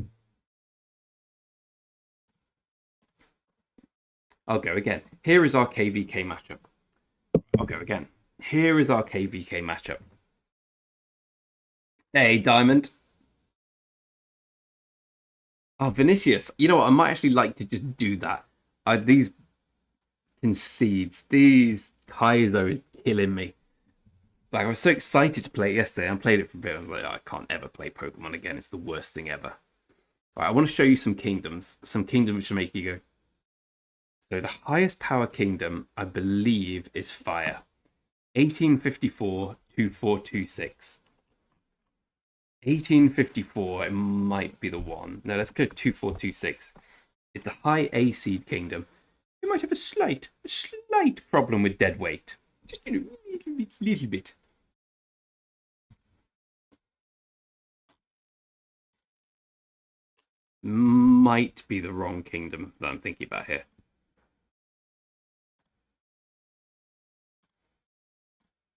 I'll go again. Here is our KVK matchup. I'll go again. Here is our KVK matchup. Hey, Diamond. Oh, Vinicius. You know what? I might actually like to just do that. These concedes. These Kaizo is killing me. Like, I was so excited to play it yesterday. I played it for a bit. I was like, oh, I can't ever play Pokemon again. It's the worst thing ever. Right, I want to show you some kingdoms. Some kingdoms which will make you go. So the highest power kingdom, I believe, is Fire. 1854 2426. 1854, it might be the one. No, let's go 2426. It's a high A seed kingdom. You might have a slight problem with dead weight. Just a little bit. Might be the wrong kingdom that I'm thinking about here.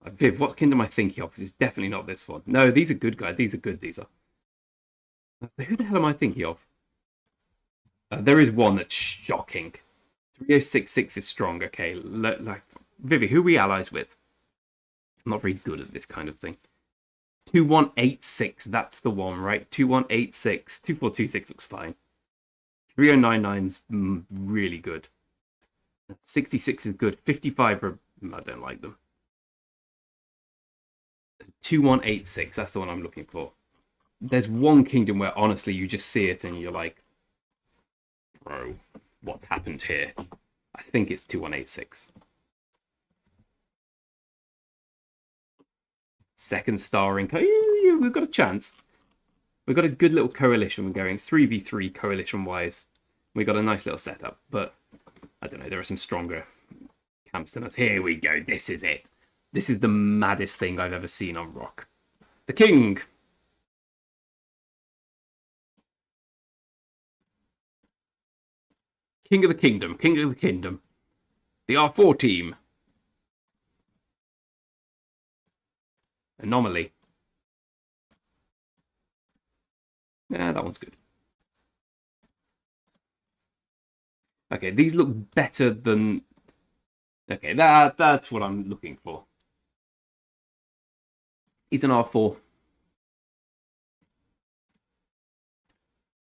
Viv, what kingdom am I thinking of? Because it's definitely not this one. No, these are good, guys. These are good, these are. So who the hell am I thinking of? There is one that's shocking. 3066 is strong. Okay, like Vivi, who are we allies with? I'm not very good at this kind of thing. 2186, that's the one, right? 2186. 2426 looks fine. 3099's really good. 66 is good. 55 are, I don't like them. 2186, that's the one I'm looking for. There's one kingdom where honestly you just see it and you're like, bro, what's happened here? I think it's 2186. Second star in we've got a chance. We've got a good little coalition going, 3v3 coalition-wise. We've got a nice little setup, but I don't know, there are some stronger camps than us. Here we go, this is it. This is the maddest thing I've ever seen on ROK. The king! King of the kingdom, king of the kingdom. The R4 team. Anomaly. Yeah, that one's good. Okay, these look better than... Okay, that's what I'm looking for. He's an R4.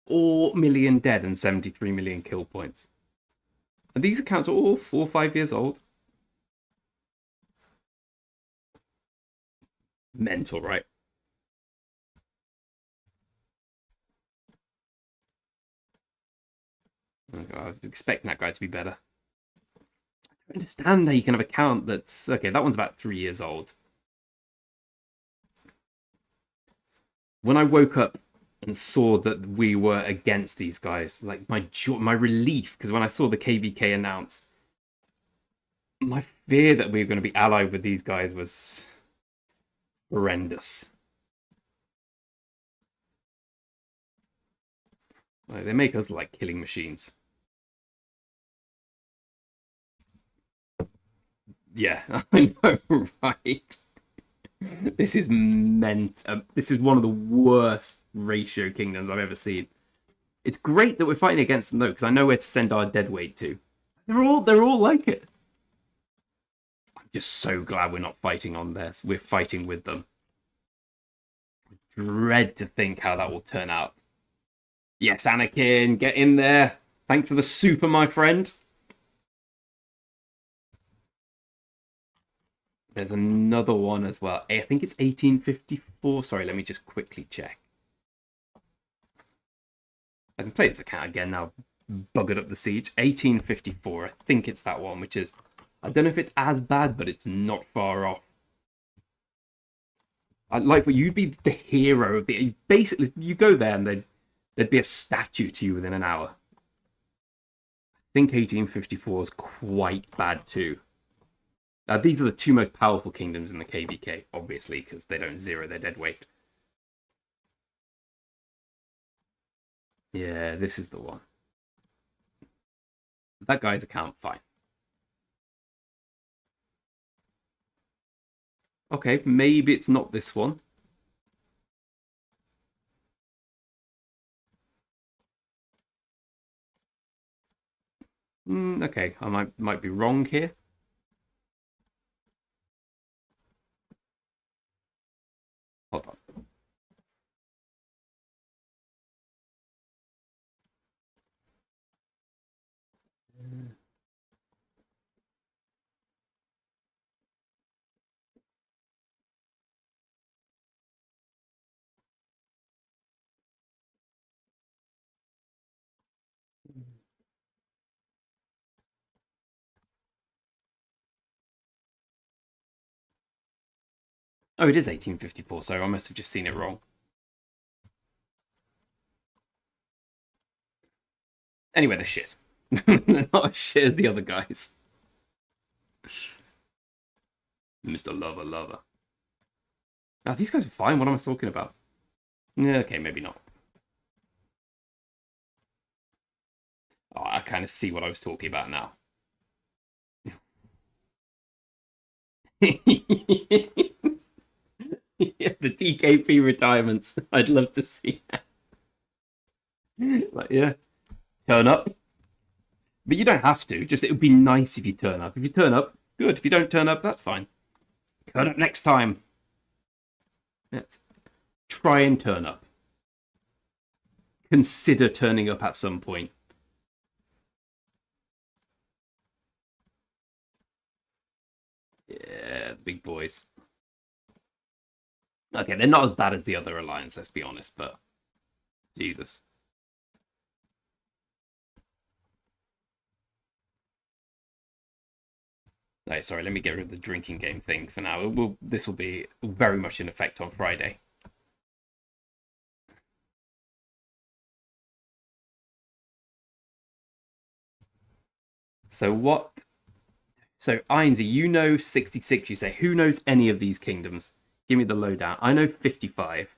4 million dead and 73 million kill points. And these accounts are all 4 or 5 years old. Mental, right? I was expecting that guy to be better. I don't understand how you can have a count that's... Okay, that one's about 3 years old. When I woke up and saw that we were against these guys, like my relief, because when I saw the KVK announced, my fear that we were going to be allied with these guys was horrendous. Like, they make us like killing machines. Yeah, I know, right? This is this is one of the worst ratio kingdoms I've ever seen. It's great that we're fighting against them though, because I know where to send our dead weight to. They're all like it. I'm just so glad we're not fighting on this. We're fighting with them. I dread to think how that will turn out. Yes, Anakin, get in there. Thanks for the super, my friend. There's another one as well. I think it's 1854. Sorry, let me just quickly check. I can play this account again now. Buggered up the siege. 1854. I think it's that one, which is... I don't know if it's as bad, but it's not far off. I'd like for you'd be the hero of the... Basically, you go there and there'd be a statue to you within an hour. I think 1854 is quite bad too. These are the two most powerful kingdoms in the KVK, obviously, because they don't zero their dead weight. Yeah, this is the one. That guy's account, fine. Okay, maybe it's not this one. Okay, I might be wrong here. Hold on. Oh, it is 1854, so I must have just seen it wrong. Anyway, they're shit. They're not as shit as the other guys. Mr. Lover. Now, these guys are fine. What am I talking about? Yeah, okay, maybe not. Oh, I kind of see what I was talking about now. Yeah, the DKP retirements. I'd love to see that. Like, yeah, turn up. But you don't have to. Just it would be nice if you turn up. If you turn up, good. If you don't turn up, that's fine. Turn up next time. Yeah. Try and turn up. Consider turning up at some point. Yeah, big boys. Okay, they're not as bad as the other alliance, let's be honest, but Jesus. No, sorry, let me get rid of the drinking game thing for now. This will be very much in effect on Friday. So what? So Ainsley, you know 66. You say who knows any of these kingdoms? Give me the lowdown. I know 55.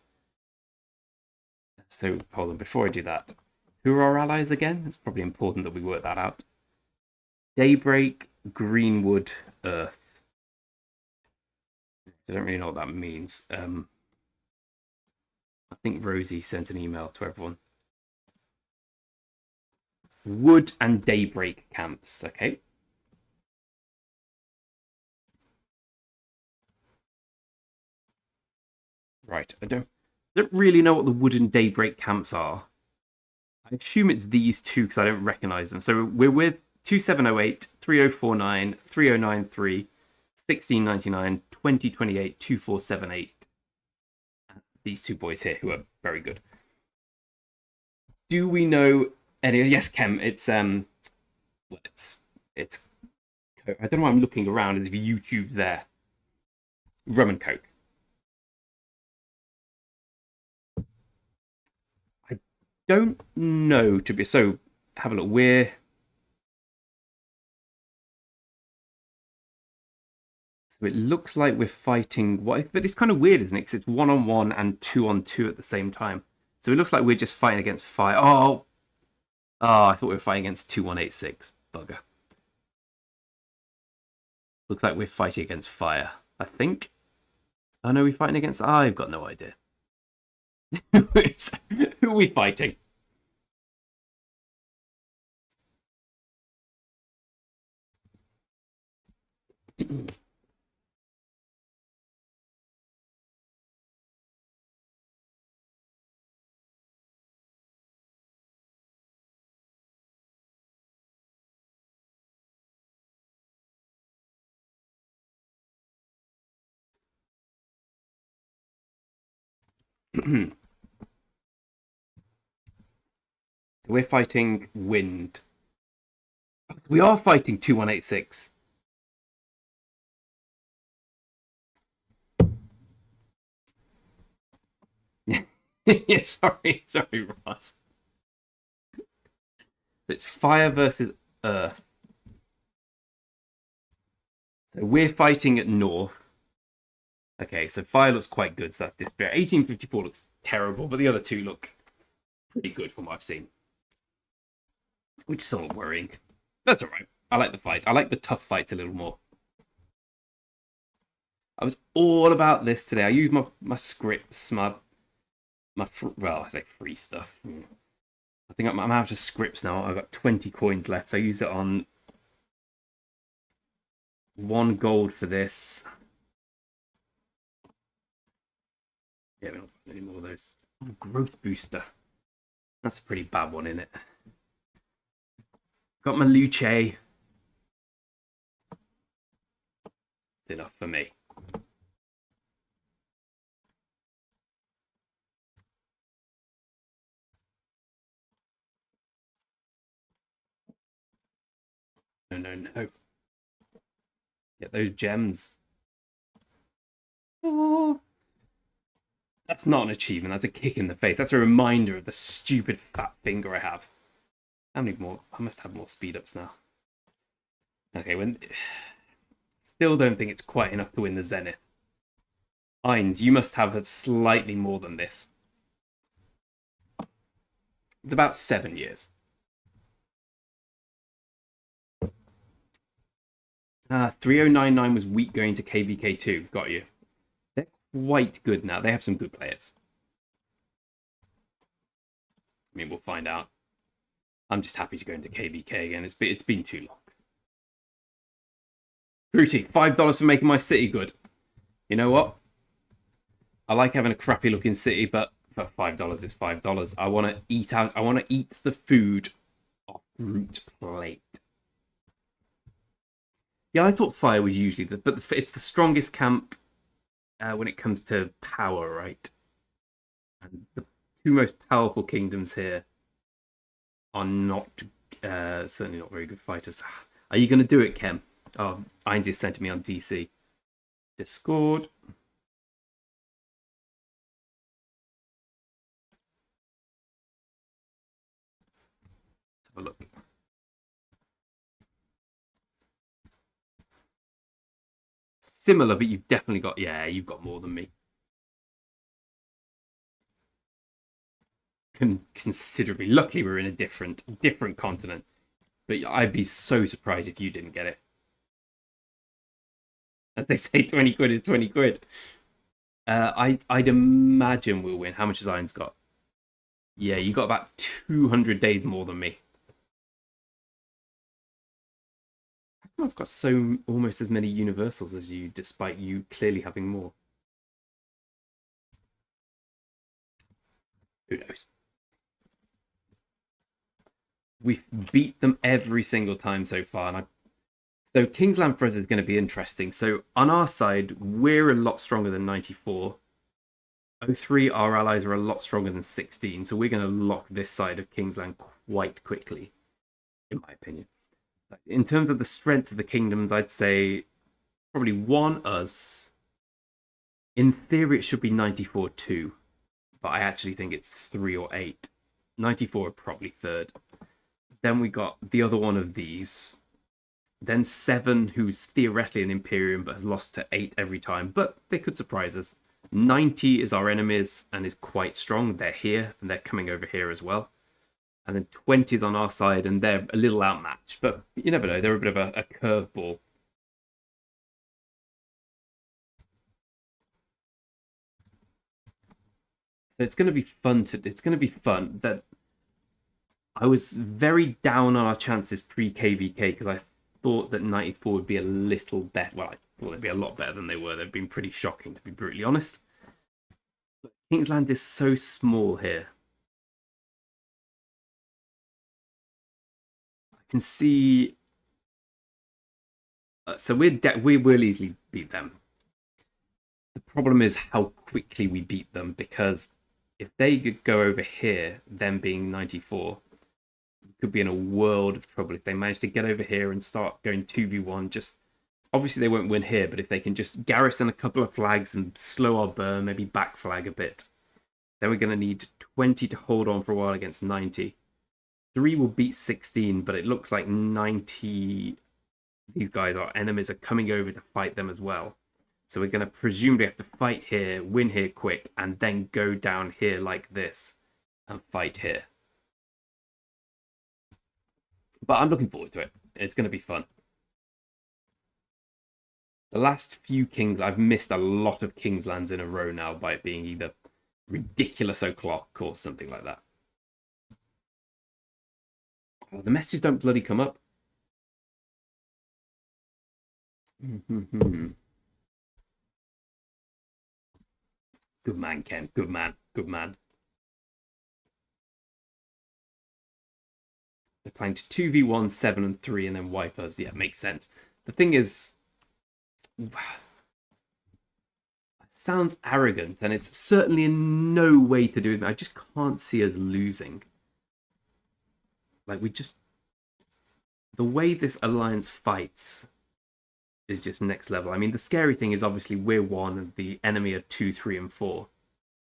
So hold on, before I do that, who are our allies again? It's probably important that we work that out. Daybreak, Greenwood, Earth. I don't really know what that means. I think Rosie sent an email to everyone. Wood and Daybreak camps. Okay. Right. I don't really know what the Wood and Daybreak camps are. I assume it's these two because I don't recognize them. So we're with 2708, 3049, 3093, 1699, 2028, 2478. These two boys here who are very good. Do we know any? Yes, Kem. It's I don't know why I'm looking around as if YouTube's there. Rum and Coke. I don't know to be so. Have a look. So it looks like we're fighting what, but it's kind of weird, isn't it? Because it's 1-on-1 and 2-on-2 at the same time. So it looks like we're just fighting against fire. I thought we were fighting against 2186. Bugger. Looks like we're fighting against fire. I think. Oh no, we're fighting against. I've got no idea. Who are we fighting? So we're fighting wind. We are fighting 2186. Yeah, sorry, Ross. It's fire versus earth. So we're fighting at north. Okay, so fire looks quite good, so that's Despair. 1854 looks terrible, but the other two look pretty good from what I've seen. Which is somewhat worrying. That's alright. I like the fights. I like the tough fights a little more. I was all about this today. I used my scripts, well, I say free stuff. I think I'm out of scripts now. I've got 20 coins left. So I used it on 1 gold for this. Yeah, we don't put any more of those. Oh, growth booster. That's a pretty bad one, isn't it? Got my Luce. It's enough for me. No. Get those gems. Oh. That's not an achievement. That's a kick in the face. That's a reminder of the stupid fat finger I have. How many more? I must have more speed ups now. Okay, still don't think it's quite enough to win the Zenith. Heinz, you must have slightly more than this. It's about 7 years. 3099 was weak going to KVK2. Got you. They're quite good now. They have some good players. I mean, we'll find out. I'm just happy to go into KVK again. It's been too long. Fruity, $5 for making my city good. You know what? I like having a crappy looking city, but for $5 is $5. I want to eat out. I want to eat the food off Root plate. Yeah, I thought fire was usually but it's the strongest camp when it comes to power, right? And the two most powerful kingdoms here are not certainly not very good fighters. Are you going to do it, Kem? Oh, Ainsley is sent to me on DC. Discord. Let's have a look. Similar, but you've definitely got, yeah, you've got more than me. Considerably. Luckily, we're in a different continent. But I'd be so surprised if you didn't get it. As they say, 20 quid is 20 quid. I'd imagine we'll win. How much has Iron's got? Yeah, you got about 200 days more than me. I've got so almost as many universals as you, despite you clearly having more. Who knows? We've beat them every single time so far, and so Kingsland for us is going to be interesting. So on our side, we're a lot stronger than 94. 03, our allies are a lot stronger than 16, so we're going to lock this side of Kingsland quite quickly, in my opinion. In terms of the strength of the kingdoms, I'd say probably one us. In theory, it should be 94 2, but I actually think it's 3 or 8. 94 are probably third. Then we got the other one of these. Then 7, who's theoretically an Imperium, but has lost to 8 every time, but they could surprise us. 90 is our enemies and is quite strong. They're here, and they're coming over here as well. And then 20 is on our side, and they're a little outmatched, but you never know. They're a bit of a curveball. So it's going to be fun. It's going to be fun. That I was very down on our chances pre-KVK because I thought that 94 would be a little better. Well, I thought they'd be a lot better than they were. They've been pretty shocking, to be brutally honest. But Kingsland is so small here. I can see. So we will easily beat them. The problem is how quickly we beat them, because if they could go over here, them being 94, we could be in a world of trouble if they manage to get over here and start going 2v1. Just obviously they won't win here, but if they can just garrison a couple of flags and slow our burn, maybe back flag a bit, then we're going to need 20 to hold on for a while against 90. 3 will beat 16, but it looks like 90, these guys, our enemies, are coming over to fight them as well. So we're going to presumably have to fight here, win here quick, and then go down here like this and fight here. But I'm looking forward to it. It's going to be fun. The last few kings, I've missed a lot of Kingslands in a row now by it being either ridiculous o'clock or something like that. Oh, the messages don't bloody come up. Good man, Ken. Good man. Good man. They're playing to 2v1, 7 and 3, and then wipe us. Yeah, makes sense. The thing is, it sounds arrogant, and it's certainly in no way to do with it. I just can't see us losing. Like, the way this alliance fights is just next level. I mean, the scary thing is obviously we're 1 and the enemy are 2, 3, and 4.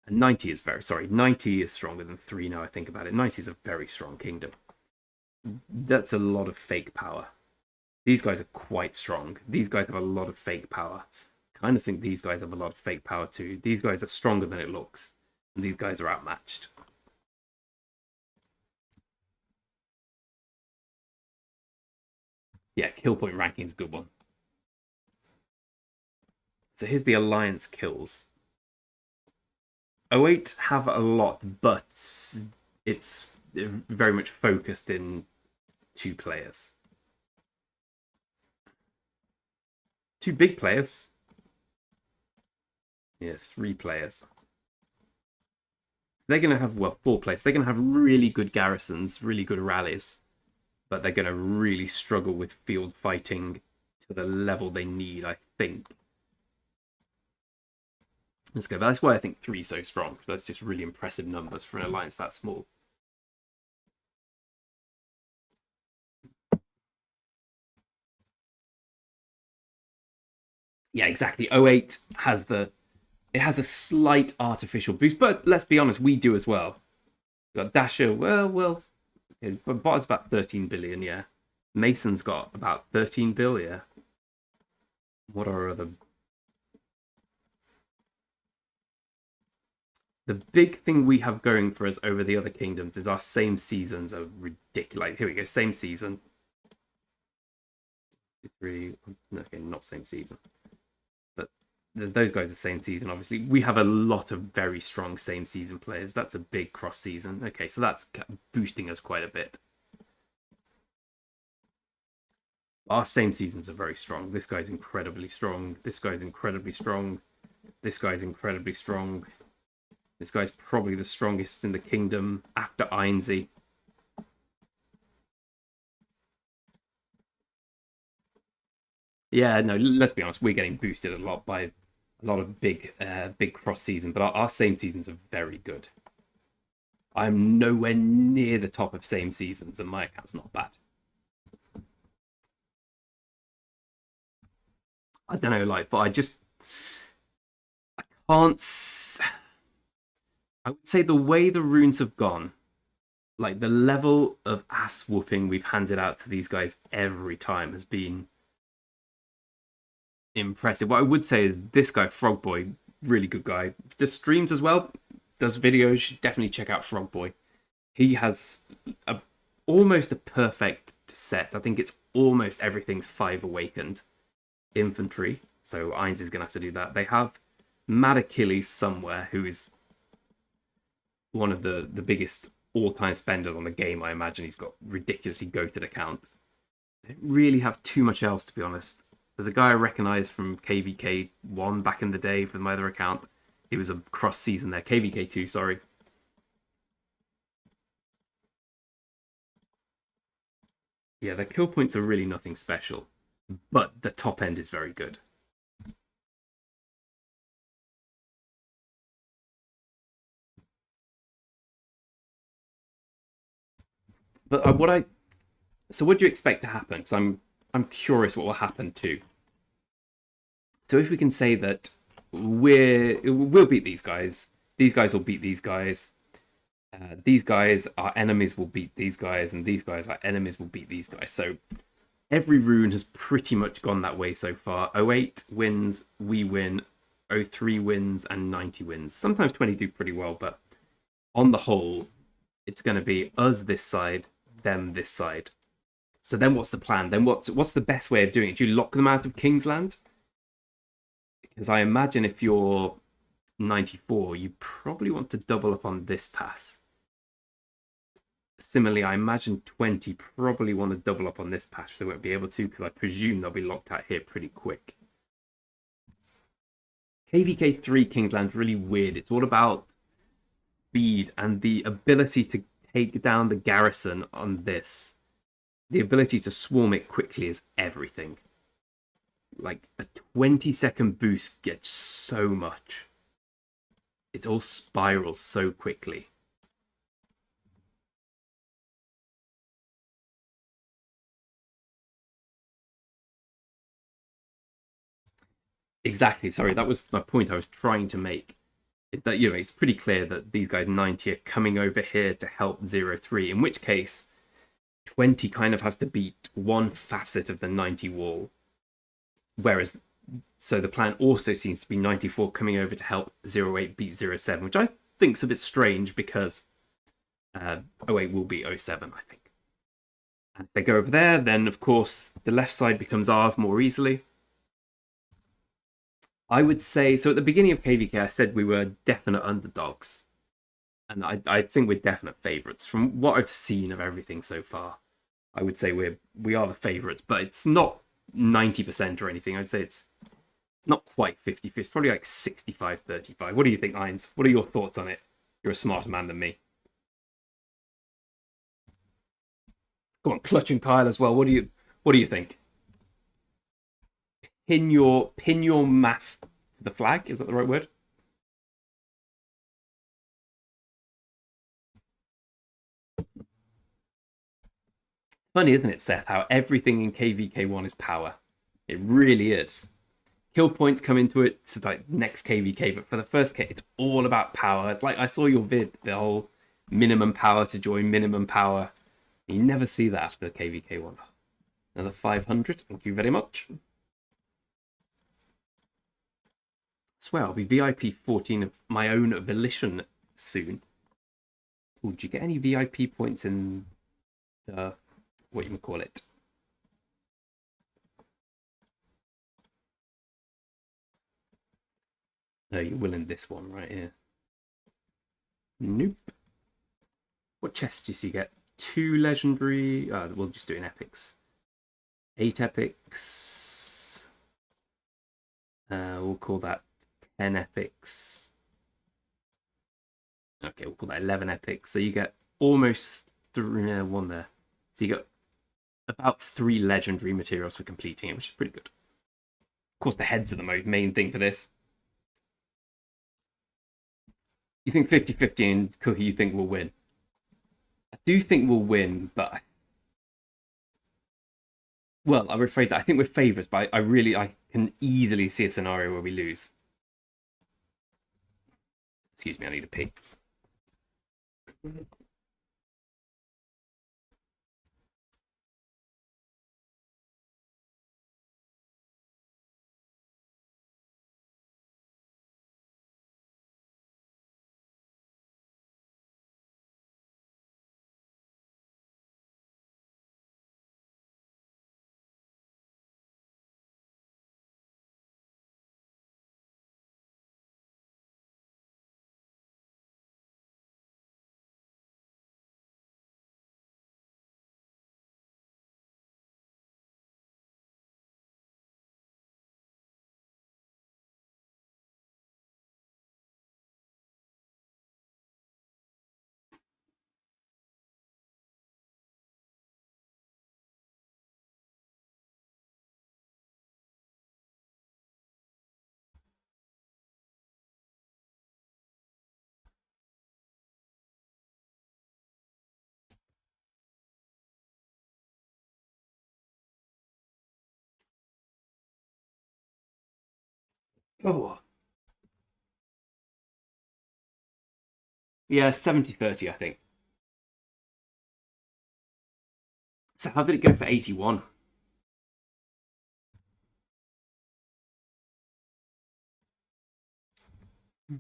And 90 is 90 is stronger than 3 now I think about it. 90 is a very strong kingdom. That's a lot of fake power. These guys are quite strong. These guys have a lot of fake power. I kind of think these guys have a lot of fake power too. These guys are stronger than it looks. And these guys are outmatched. Yeah, kill point ranking is a good one. So here's the alliance kills. 08 have a lot, but it's very much focused in 2 players. 2 big players. Yeah, 3 players. So they're going to have, well, 4 players. They're going to have really good garrisons, really good rallies, but they're going to really struggle with field fighting to the level they need, I think. Let's go. That's why I think 3 is so strong. That's just really impressive numbers for an alliance that small. Yeah, exactly. 08 has it has a slight artificial boost, but let's be honest, we do as well. We've got Dasher, well, Bot's about 13 billion, yeah. Mason's got about 13 billion, yeah. What are other? The big thing we have going for us over the other kingdoms is our same seasons are ridiculous. Like, here we go, same season. 3, okay, not same season. But those guys are same season, obviously. We have a lot of very strong same season players. That's a big cross season. Okay, so that's boosting us quite a bit. Our same seasons are very strong. This guy's incredibly strong. This guy's incredibly strong. This guy's incredibly strong. This guy's probably the strongest in the kingdom after Ainsey. Yeah, no, let's be honest. We're getting boosted a lot by a lot of big cross season, but our same seasons are very good. I'm nowhere near the top of same seasons, and my account's not bad. I don't know, like, but I can't. I would say the way the runes have gone, like the level of ass whooping we've handed out to these guys every time has been impressive. What I would say is this guy, Frogboy, really good guy. Does streams as well, does videos. Definitely check out Frogboy. He has almost a perfect set. I think it's almost everything's 5 awakened infantry. So Ainz is going to have to do that. They have Mad Achilles somewhere, who is one of the biggest all-time spenders on the game. I imagine he's got ridiculously goated account. They don't really have too much else, to be honest. There's a guy I recognize from KVK 1 back in the day from my other account. He was a cross season there. KVK 2, sorry. Yeah, the kill points are really nothing special, but the top end is very good. But so what do you expect to happen? Because I'm curious what will happen too. So if we can say that we'll beat these guys will beat these guys. These guys, our enemies, will beat these guys, and these guys, our enemies, will beat these guys. So every rune has pretty much gone that way so far. 08 wins, we win. 03 wins, and 90 wins. Sometimes 20 do pretty well, but on the whole, it's going to be us this side, them this side. So then what's the plan? Then what's the best way of doing it? Do you lock them out of Kingsland? Because I imagine if you're 94, you probably want to double up on this pass. Similarly, I imagine 20 probably want to double up on this patch. They won't be able to, because I presume they'll be locked out here pretty quick. KVK 3 Kingland's really weird. It's all about speed and the ability to take down the garrison on this. The ability to swarm it quickly is everything. Like, a 20-second boost gets so much. It all spirals so quickly. Exactly. Sorry, that was my point I was trying to make. Is that, it's pretty clear that these guys 90 are coming over here to help 03, in which case 20 kind of has to beat one facet of the 90 wall. Whereas, so the plan also seems to be 94 coming over to help 08 beat 07, which I think's a bit strange because 08 will beat 07, I think. And if they go over there, then of course the left side becomes ours more easily. I would say so. At the beginning of KVK, I said we were definite underdogs, and I think we're definite favourites from what I've seen of everything so far. I would say we are the favourites, but it's not 90% or anything. I'd say it's not quite 50. It's probably like 65-35. What do you think, Irons? What are your thoughts on it? You're a smarter man than me. Go on, Clutch and Kyle as well. What do you think? Pin your mast to the flag. Is that the right word? Funny, isn't it, Seth? How everything in KVK1 is power. It really is. Kill points come into it to like next KVK, but for the first K, it's all about power. It's like I saw your vid, the whole minimum power to join, minimum power. You never see that after KVK1. Another 500. Thank you very much. I swear I'll be VIP 14 of my own volition soon. Ooh, did you get any VIP points in the what you call it? No, you're willing this one right here. Nope. What chests do you get? 2 legendary. We'll just do it in epics. 8 epics. We'll call that 10 epics. Okay, we'll call that 11 epics. So you get almost one there. So you get about 3 legendary materials for completing it, which is pretty good. Of course, the heads are the main thing for this. You think 50-50 and Cookie, you think we'll win? I do think we'll win, but well, I'll rephrase that. I think we're favourites, but I can easily see a scenario where we lose. Excuse me, I need a pee. Oh, yeah, 70-30, I think. So how did it go for 81? I'll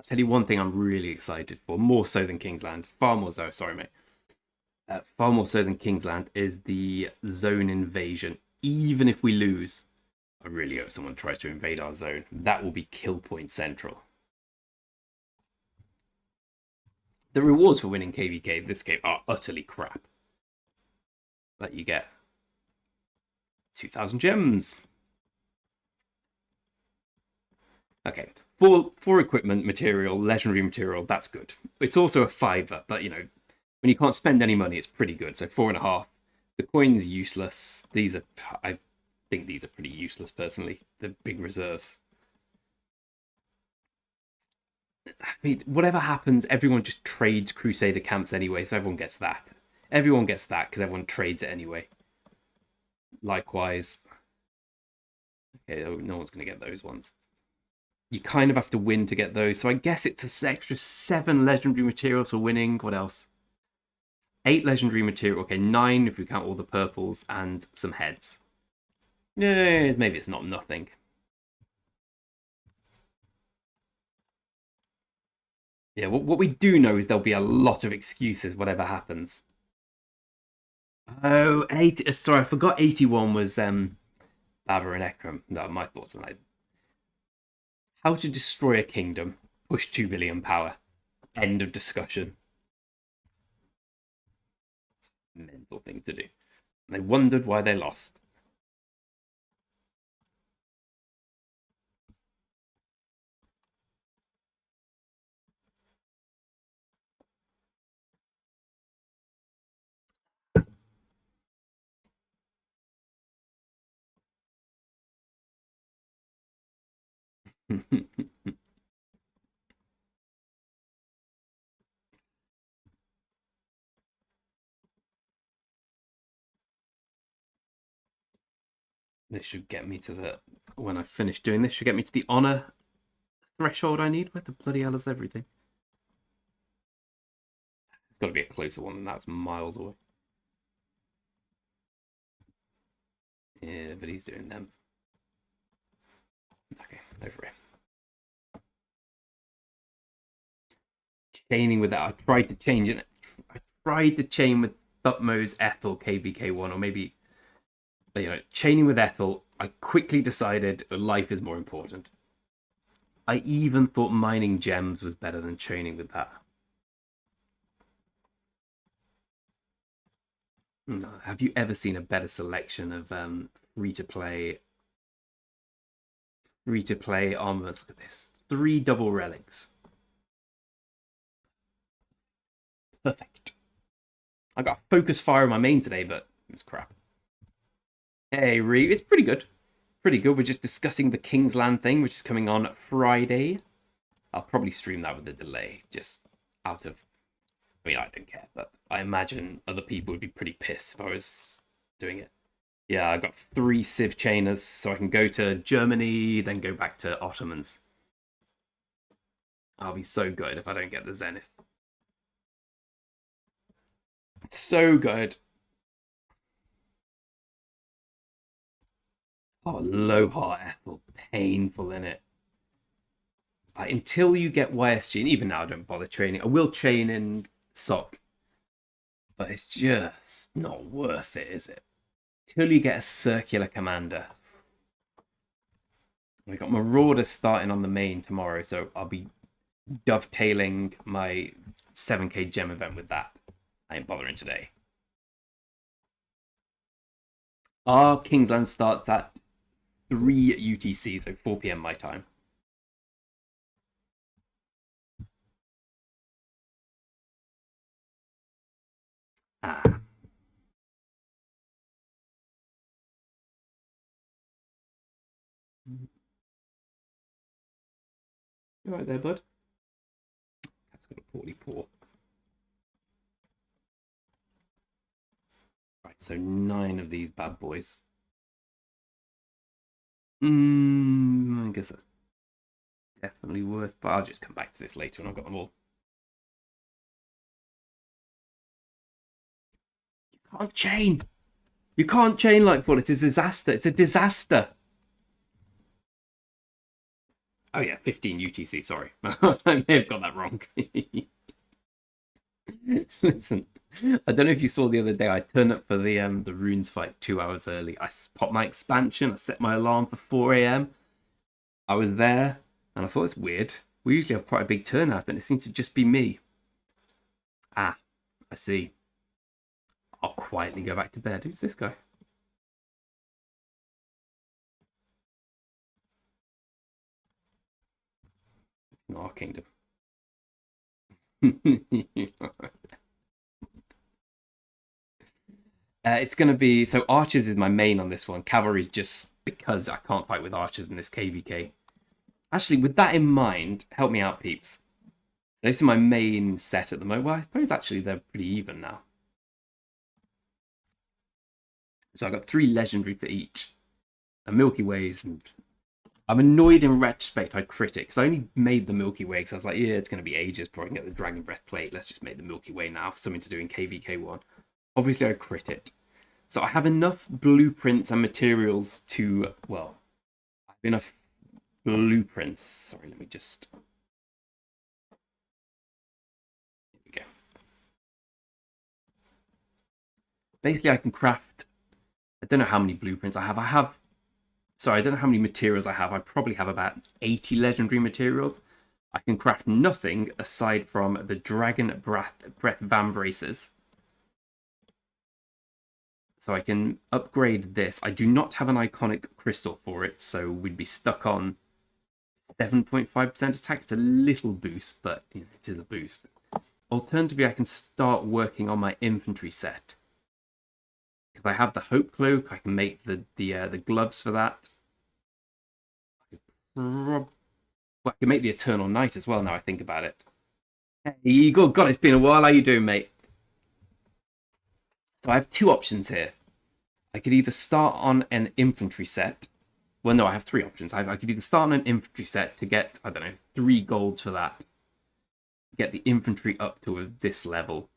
tell you one thing I'm really excited for, more so than Kingsland. Far more so, sorry, mate. Far more so than Kingsland is the zone invasion. Even if we lose, I really hope someone tries to invade our zone. That will be kill point central. The rewards for winning KVK this game are utterly crap. That you get 2,000 gems. Okay, for equipment material, legendary material, that's good. It's also a fiver, but you know, when you can't spend any money, it's pretty good. So 4.5. The coin's useless. I think these are pretty useless personally. The big reserves. I mean, whatever happens, everyone just trades Crusader camps anyway, so everyone gets that. Everyone gets that because everyone trades it anyway. Likewise. Okay, no one's going to get those ones. You kind of have to win to get those, so I guess it's an extra 7 legendary materials for winning. What else? 8 legendary material. Okay, 9 if we count all the purples and some heads. Yeah, maybe it's not nothing. Yeah, what we do know is there'll be a lot of excuses, whatever happens. Oh, sorry, I forgot 81 was Bava and Ekram. No, my thoughts on that. How to destroy a kingdom. Push 2 billion power. End of discussion. Mental thing to do. And they wondered why they lost. This should get me to the... When I finish doing this, should get me to the honor threshold I need. Where the bloody hell is everything? It's got to be a closer one than that. It's miles away. Yeah, but he's doing them. Okay, over here. Chaining with that. I tried to change it. I tried to chain with Thutmo's Ethel KBK1, or maybe, chaining with Ethel. I quickly decided life is more important. I even thought mining gems was better than chaining with that. No, have you ever seen a better selection of free-to-play armors? Look at this. 3 double relics. Perfect. I got focus fire in my main today, but it was crap. Hey, it's pretty good. Pretty good. We're just discussing the Kingsland thing, which is coming on Friday. I'll probably stream that with a delay, just out of... I mean, I don't care, but I imagine other people would be pretty pissed if I was doing it. Yeah, I got 3 Civ chainers, so I can go to Germany, then go back to Ottomans. I'll be so good if I don't get the Zenith. So good. Oh, low heart Ethel. Painful, in it. Until you get YSG, and even now I don't bother training. I will train in SOC. But it's just not worth it, is it? Till you get a circular commander. We got Marauders starting on the main tomorrow, so I'll be dovetailing my 7k gem event with that. I ain't bothering today. Our Kingsland starts at 3 UTC, so 4 PM my time. Ah. You right there, bud? That's got a poorly paw. Right, so 9 of these bad boys. I guess that's definitely worth, but I'll just come back to this later when I've got them all. You can't chain. You can't chain like full. It's a disaster. It's a disaster. Oh yeah, 15 UTC. Sorry, I may have got that wrong. Listen, I don't know if you saw the other day. I turned up for the runes fight 2 hours early. I popped my expansion. I set my alarm for 4 AM. I was there, and I thought it's weird. We usually have quite a big turnout, and it seemed to just be me. Ah, I see. I'll quietly go back to bed. Who's this guy? Not our kingdom. It's going to be... So archers is my main on this one. Cavalry's just because I can't fight with archers in this KVK. Actually, with that in mind, help me out, peeps. This is my main set at the moment. Well, I suppose actually they're pretty even now. So I got 3 legendary for each. And Milky Ways. I'm annoyed in retrospect I crit it, because I only made the Milky Way because I was like, yeah, it's going to be ages before I can get the Dragon Breath plate. Let's just make the Milky Way now for something to do in KVK1. Obviously, I crit it. So I have enough blueprints and materials to, well, I have enough blueprints. Sorry, let me just... Here we go. Basically, I can craft... I don't know how many blueprints I have. I have So I don't know how many materials I have. I probably have about 80 legendary materials. I can craft nothing aside from the Dragon Breath Vambraces. So I can upgrade this. I do not have an iconic crystal for it, so we'd be stuck on 7.5% attack. It's a little boost, but you know, it is a boost. Alternatively, I can start working on my infantry set. Because I have the Hope Cloak, I can make the gloves for that. Well, I can make the Eternal Knight as well now I think about it. Hey, Eagle, God, it's been a while. How you doing, mate? So I have two options here. I could either start on an infantry set. Well, no, I have three options. I could either start on an infantry set to get, I don't know, 3 golds for that. Get the infantry up to this level.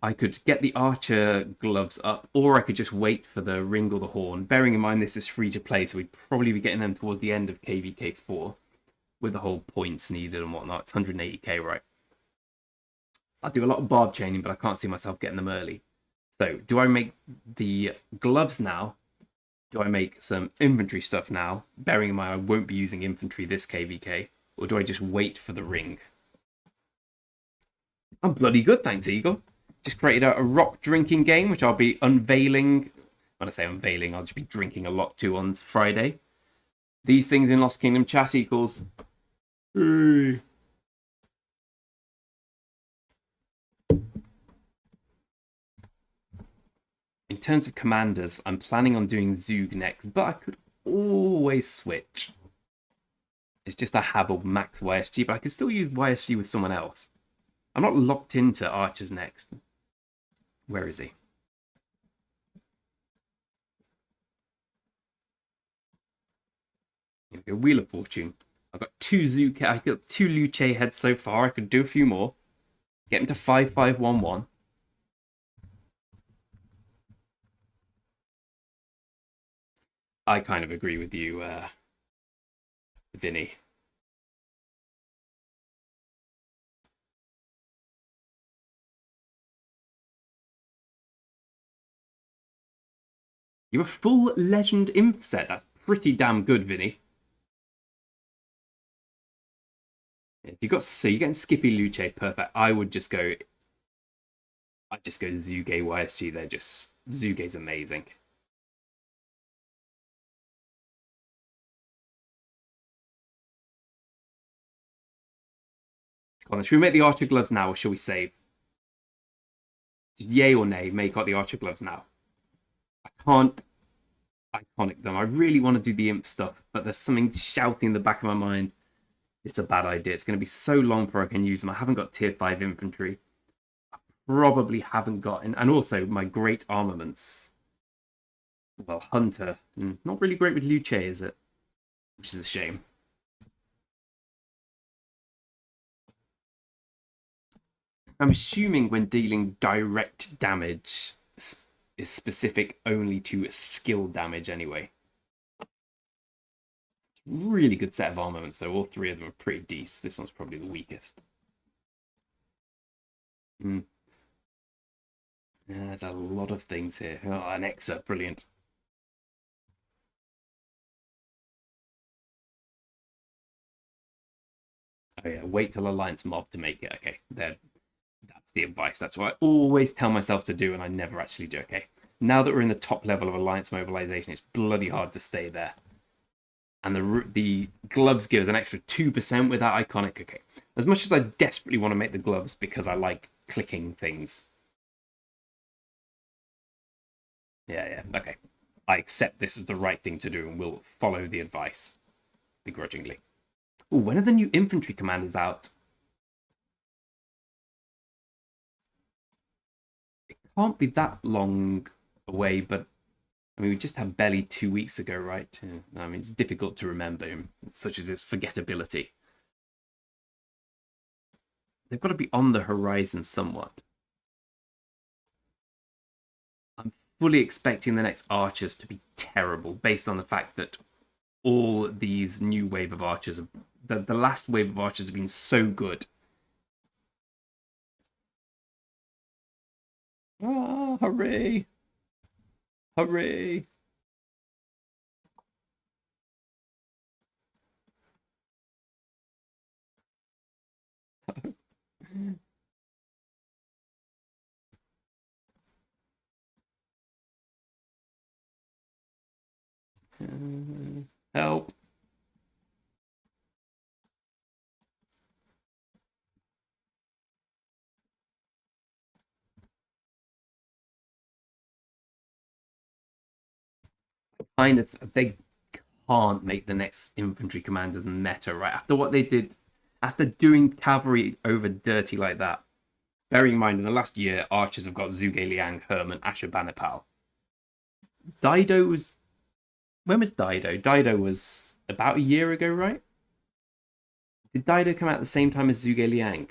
I could get the archer gloves up, or I could just wait for the ring or the horn. Bearing in mind this is free to play, so we'd probably be getting them towards the end of KVK4 with the whole points needed and whatnot. It's 180k, right? I do a lot of barb chaining, but I can't see myself getting them early. So, do I make the gloves now? Do I make some infantry stuff now? Bearing in mind I won't be using infantry this KVK, or do I just wait for the ring? I'm bloody good, thanks, Eagle. Just created a ROK Drinking Game, which I'll be unveiling. When I say unveiling, I'll just be drinking a lot too on Friday. These things in Lost Kingdom chat equals... In terms of commanders, I'm planning on doing Zug next, but I could always switch. It's just I have a max YSG, but I could still use YSG with someone else. I'm not locked into archers next. Where is he? Here we go. Wheel of Fortune. I've got 2 Zug. I've got 2 Luce heads so far. I could do a few more. Get him to 5511. I kind of agree with you, Vinny. You have a full legend imp set. That's pretty damn good, Vinny. If you got so you're getting Skippy Luce, perfect. I'd just go Zuge YSG. They're just Zuge's amazing. Come on, should we make the archer gloves now, or shall we save? Yay or nay, make out the archer gloves now. I can't iconic them. I really want to do the imp stuff, but there's something shouting in the back of my mind. It's a bad idea. It's going to be so long before I can use them. I haven't got tier 5 infantry. I probably haven't got... And also, my great armaments. Well, Hunter. Not really great with Luce, is it? Which is a shame. I'm assuming when dealing direct damage is specific only to skill damage anyway. Really good set of armaments, though. All 3 of them are pretty decent. This one's probably the weakest. Yeah, there's a lot of things here. Oh, an Exa, brilliant. Oh yeah, wait till Alliance mob to make it. Okay, that's the advice. That's what I always tell myself to do, and I never actually do. Okay, now that we're in the top level of Alliance mobilization, it's bloody hard to stay there. And the gloves give us an extra 2% with that iconic. Okay, as much as I desperately want to make the gloves because I like clicking things. Yeah, okay. I accept this is the right thing to do and will follow the advice begrudgingly. Ooh, when are the new infantry commanders out? It can't be that long away, but I mean, we just had Belly 2 weeks ago, right? I mean, it's difficult to remember him, such as his forgettability. They've got to be on the horizon somewhat. I'm fully expecting the next archers to be terrible, based on the fact that all these new wave of archers, the last wave of archers have been so good. Ah, hooray! Hooray! Help. Kind of, they can't make the next infantry commanders meta, right? After what they did, after doing cavalry over dirty like that. Bearing in mind, in the last year, archers have got Zhuge Liang, Herman, Ashurbanipal. Dido was. When was Dido? Dido was about a year ago, right? Did Dido come out at the same time as Zhuge Liang?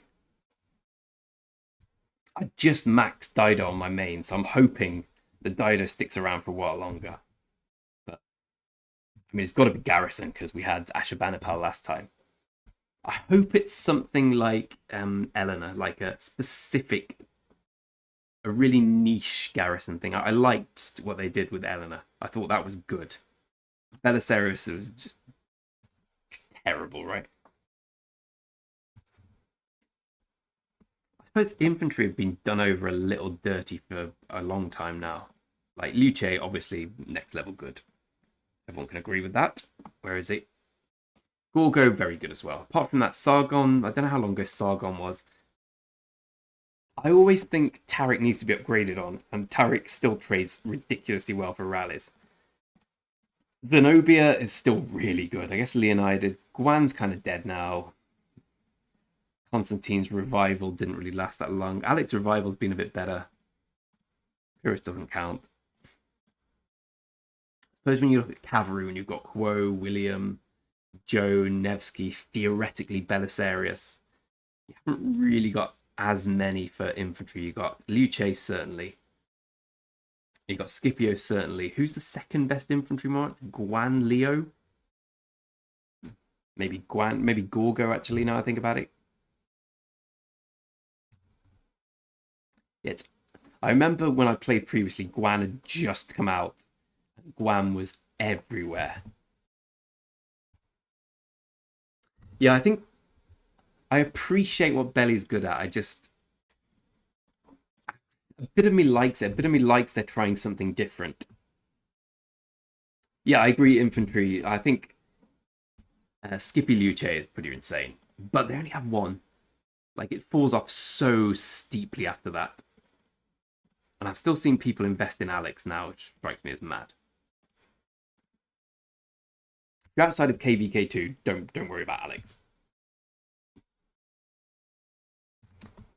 I just maxed Dido on my main, so I'm hoping that Dido sticks around for a while longer. But I mean, it's got to be Garrison because we had Ashurbanipal last time. I hope it's something like Eleanor, like a specific, a really niche Garrison thing. I liked what they did with Eleanor. I thought that was good. Belisarius was just terrible, right? I suppose infantry have been done over a little dirty for a long time now. Like Luce, obviously next level good. Everyone can agree with that. Where is it? Gorgo, very good as well. Apart from that, Sargon, I don't know how long ago Sargon was. I always think Tariq needs to be upgraded on, and Tariq still trades ridiculously well for rallies. Zenobia is still really good. I guess Leonidas. Guan's kind of dead now. Constantine's revival didn't really last that long. Alex's revival's been a bit better. Pyrrhus doesn't count. I suppose when you look at cavalry, when you've got Quo, William, Joe, Nevsky, theoretically Belisarius, you haven't really got as many for infantry. You got Luce, certainly. You got Scipio, certainly. Who's the second best infantry mark? Guan Leo? Maybe Guan, maybe Gorgo, actually, now I think about it. It's, I remember when I played previously, Guan had just come out. Guan was everywhere. Yeah, I think I appreciate what Belly's good at. I just a bit of me likes it. A bit of me likes they're trying something different. Yeah, I agree. Infantry. I think Skippy Luce is pretty insane, but they only have one. Like it falls off so steeply after that. And I've still seen people invest in Alex now, which strikes me as mad. If you're outside of KVK2, don't worry about Alex.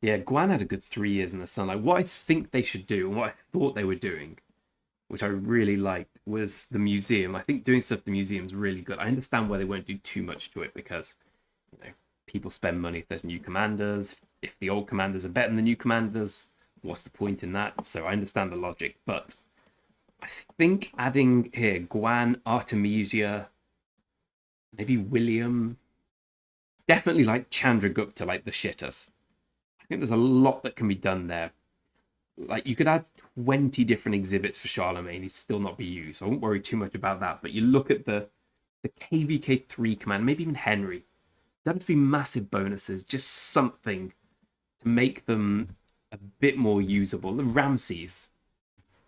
Yeah, Guan had a good 3 years in the sun. Like what I think they should do and what I thought they were doing, which I really liked, was the museum. I think doing stuff at the museum is really good. I understand why they won't do too much to it because, you know, people spend money if there's new commanders. If the old commanders are better than the new commanders, what's the point in that? So I understand the logic, but I think adding here Guan, Artemisia, maybe William, definitely like Chandragupta, like the shitters. I think there's a lot that can be done there. Like you could add 20 different exhibits for Charlemagne, he'd still not be used. So I won't worry too much about that. But you look at the KVK3 command, maybe even Henry. Doesn't have to be massive bonuses, just something to make them a bit more usable. The Ramses,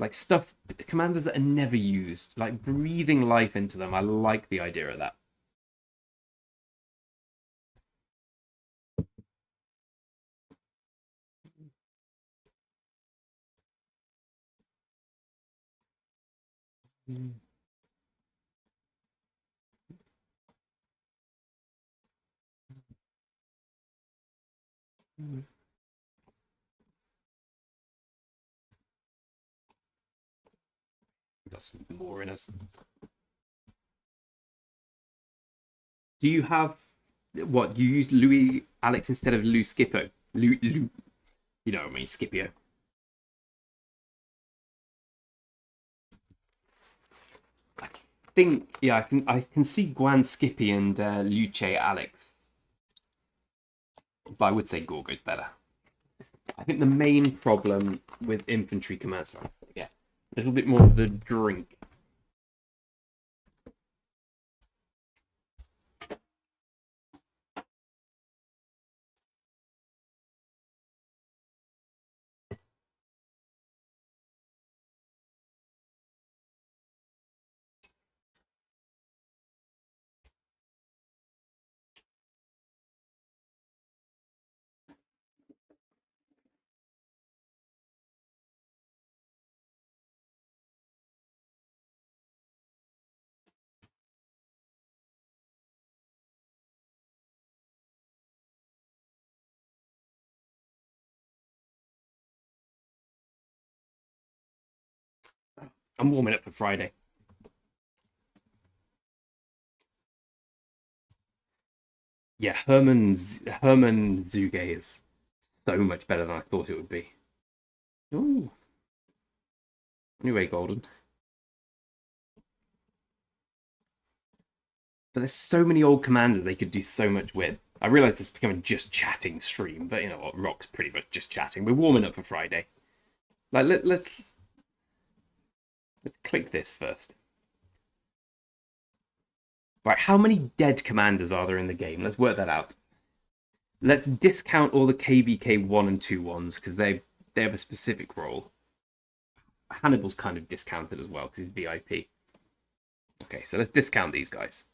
like stuff, commanders that are never used, like breathing life into them. I like the idea of that. Mm. Got some more in us. Do you have what? You use Louis Alex instead of Lou Scipio? Lou, you know what I mean, Scipio. I think, yeah, I can see Guan Skippy and Luce Alex, but I would say Gorgo's better. I think the main problem with infantry commands, yeah, a little bit more of the drink. I'm warming up for Friday. Yeah, Herman Zuge is so much better than I thought it would be. Ooh. Anyway, Golden. But there's so many old commanders they could do so much with. I realise this is becoming just chatting stream, but you know what? ROK's pretty much just chatting. We're warming up for Friday. Like let's click this first. Right, how many dead commanders are there in the game? Let's work that out. Let's discount all the KVK 1 and 2 ones because they have a specific role. Hannibal's kind of discounted as well because he's VIP. Okay, so let's discount these guys.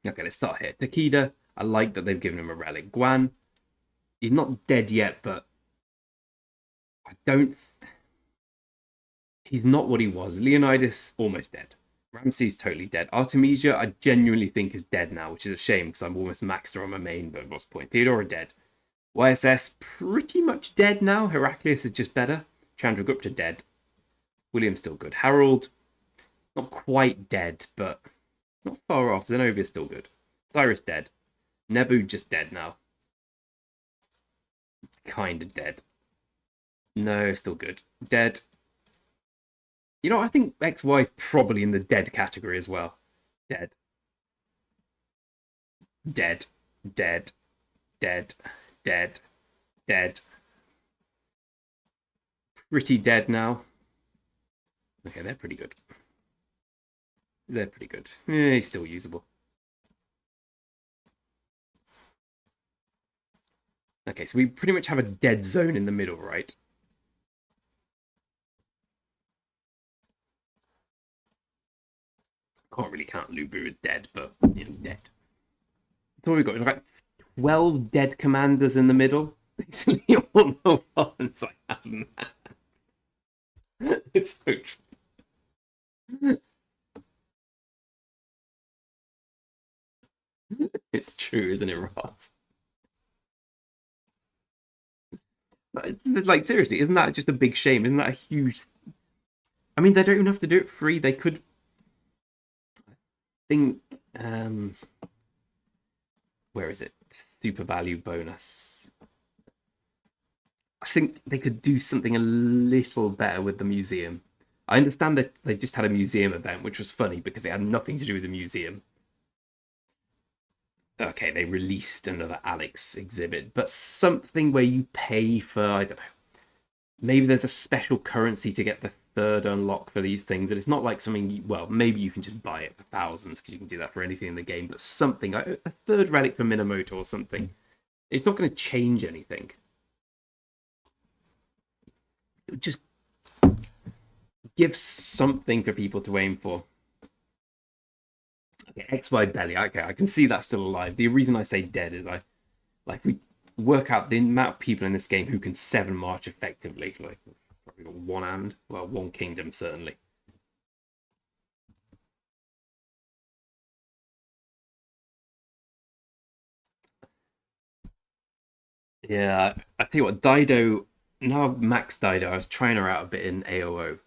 Okay, let's start here. Takeda, I like that they've given him a relic. Guan, he's not dead yet, but I don't... He's not what he was. Leonidas, almost dead. Ramsey's totally dead. Artemisia, I genuinely think is dead now, which is a shame because I'm almost maxed her on my main, but what's the point? Theodora dead. YSS, pretty much dead now. Heraclius is just better. Chandragupta dead. William's still good. Harold, not quite dead, but not far off. Zenobia's still good. Cyrus dead. Nebu just dead now. Kind of dead. No, still good. Dead. You know, I think XY is probably in the dead category as well. Dead. Dead. Dead. Dead. Dead. Dead. Pretty dead now. Okay, they're pretty good. They're pretty good. Yeah, he's still usable. Okay, so we pretty much have a dead zone in the middle, right? Can't really count Lubu as dead, but, you know, dead. So we've got like 12 dead commanders in the middle. Basically all the ones I have. It's so true. It's true, isn't it, Ross? Like, seriously, isn't that just a big shame? Isn't that a huge... I mean, they don't even have to do it free. They could... I think... Where is it? Super value bonus. I think they could do something a little better with the museum. I understand that they just had a museum event, which was funny because it had nothing to do with the museum. Okay, they released another Alex exhibit, but something where you pay for, I don't know, maybe there's a special currency to get the third unlock for these things. That it's not like something, well, maybe you can just buy it for thousands because you can do that for anything in the game, but something, a third relic for Minamoto or something. It's not going to change anything. It would just give something for people to aim for. Okay, XY Belly. Okay, I can see that's still alive. The reason I say dead is if we work out the amount of people in this game who can 7 march effectively, like probably got one hand, well, one kingdom certainly. Yeah, I tell you what, Dido. Now Max Dido, I was trying her out a bit in AOO,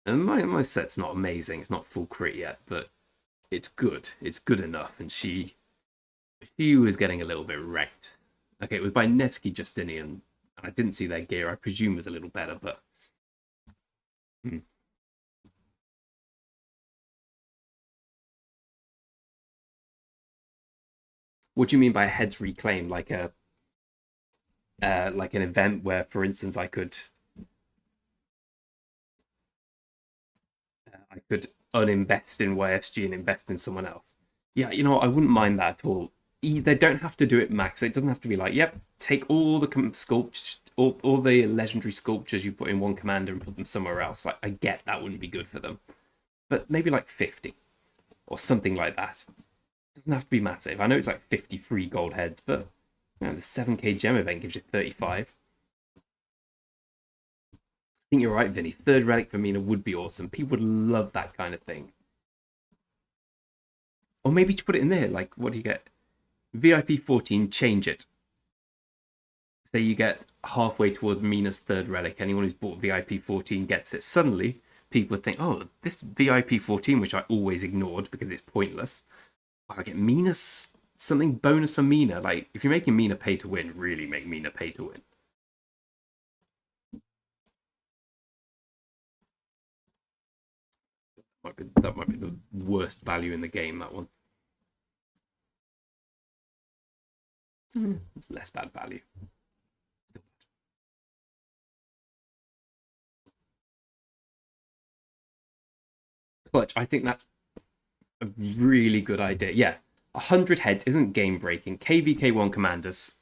and my set's not amazing. It's not full crit yet, but it's good. It's good enough, and she was getting a little bit wrecked. Okay, it was by Nevsky Justinian. I didn't see their gear. I presume was a little better, but what do you mean by a heads reclaim? Like like an event where, for instance, I could uninvest in YSG and invest in someone else. Yeah, you know, I wouldn't mind that at all. They don't have to do it max. It doesn't have to be like, yep, take all the sculptures, all the legendary sculptures you put in one commander and put them somewhere else. Like, I get that wouldn't be good for them, but maybe like 50 or something like that. It doesn't have to be massive. I know it's like 53 gold heads, but you know, the 7k gem event gives you 35. I think you're right, Vinny. Third relic for Mina would be awesome. People would love that kind of thing. Or maybe to put it in there, like, what do you get? VIP 14, change it. say you get halfway towards Mina's third relic, anyone who's bought VIP 14 gets it. Suddenly, people would think, oh, this VIP 14, which I always ignored because it's pointless, I get Mina's something bonus for Mina. Like, if you're making Mina pay to win, really make Mina pay to win. That might be the worst value in the game, that one. Less bad value. Clutch, I think that's a really good idea. Yeah, 100 heads isn't game breaking. KVK1 commanders.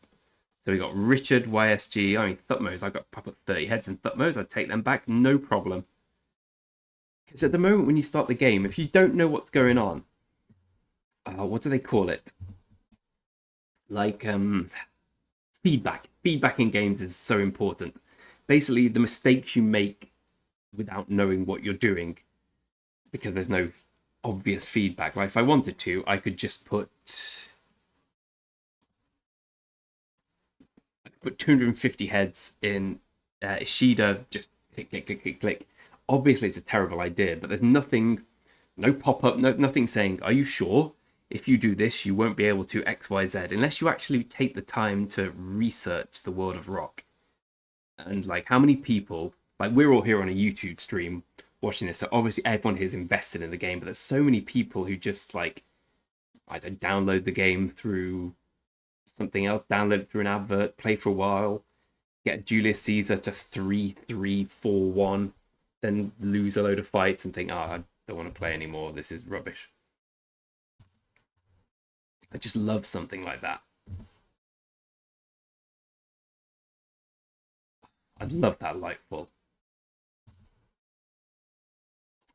So we got Richard, YSG. I mean, Thutmose. I put 30 heads in Thutmose. I'd take them back, no problem. Because at the moment when you start the game, if you don't know what's going on, what do they call it? Like feedback. Feedback in games is so important. Basically, the mistakes you make without knowing what you're doing, because there's no obvious feedback. Like if I wanted to, I could just put 250 heads in Ishida, just click, click, click, click, click. Obviously, it's a terrible idea, but there's nothing, no pop-up, nothing saying, are you sure? If you do this, you won't be able to X, Y, Z, unless you actually take the time to research the world of ROK. And like, how many people, like we're all here on a YouTube stream watching this, so obviously everyone here is invested in the game, but there's so many people who just like, either download the game through something else, download it through an advert, play for a while, get Julius Caesar to 3-3-4-1, then lose a load of fights and think, I don't want to play anymore, this is rubbish. I just love something like that. I'd love that Lightfall.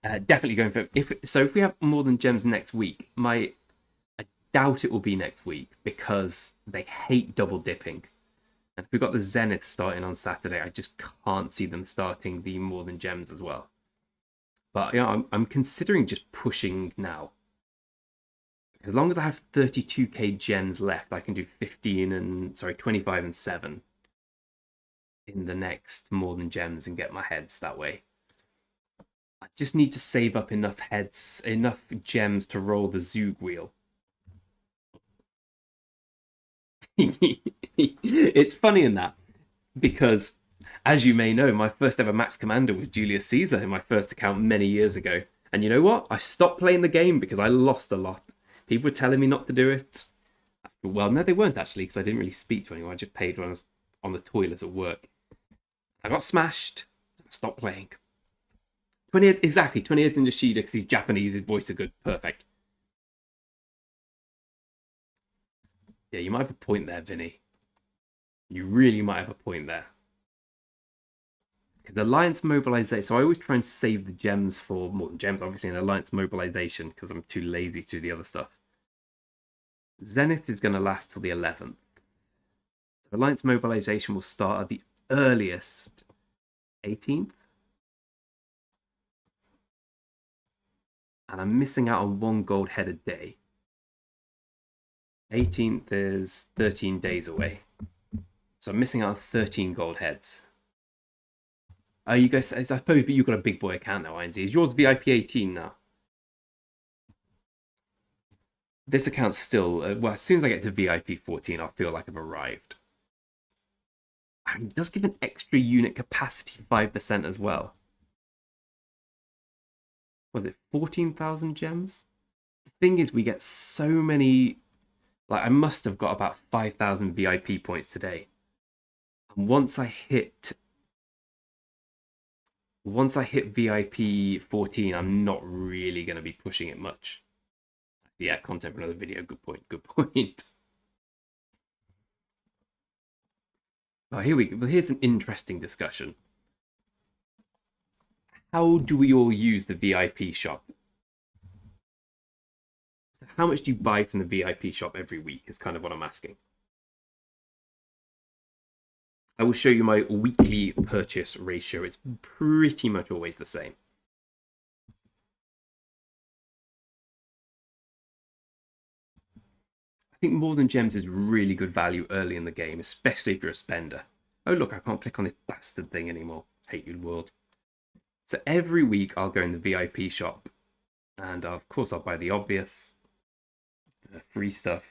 Definitely going for if we have more than gems next week, I doubt it will be next week because they hate double dipping. And if we've got the Zenith starting on Saturday, I just can't see them starting the more than gems as well. But yeah, I'm considering just pushing now. As long as I have 32k gems left, I can do 25 and 7 in the next more than gems and get my heads that way. I just need to save up enough heads, enough gems to roll the Zug wheel. It's funny in that because, as you may know, my first ever max commander was Julius Caesar in my first account many years ago. And you know what? I stopped playing the game because I lost a lot. People were telling me not to do it. Well, no, they weren't actually, because I didn't really speak to anyone. I just paid when I was on the toilet at work. I got smashed. I stopped playing. 28, exactly. 28 in Yoshida because he's Japanese. His voice is good. Perfect. Yeah, you might have a point there, Vinny. You really might have a point there. The Alliance mobilization. So I always try and save the gems for more than gems, obviously, in Alliance mobilization because I'm too lazy to do the other stuff. Zenith is going to last till the 11th. Alliance mobilization will start at the earliest 18th. And I'm missing out on 1 gold head a day. 18th is 13 days away. So I'm missing out on 13 gold heads. You guys, I suppose, but you've got a big boy account now, INZ. Is yours VIP 18 now? This account's still, well, as soon as I get to VIP 14, I'll feel like I've arrived. I mean, it does give an extra unit capacity 5% as well. Was it 14,000 gems? The thing is, we get so many, like I must have got about 5,000 VIP points today. And once I hit VIP 14, I'm not really going to be pushing it much. Yeah, content for another video. Good point. Good point. Oh, here we go. Well, here's an interesting discussion. How do we all use the VIP shop? So how much do you buy from the VIP shop every week is kind of what I'm asking. I will show you my weekly purchase ratio. It's pretty much always the same. I think more than gems is really good value early in the game, especially if you're a spender. Oh, look, I can't click on this bastard thing anymore. Hate you, world. So every week I'll go in the VIP shop, and of course I'll buy the obvious, the free stuff.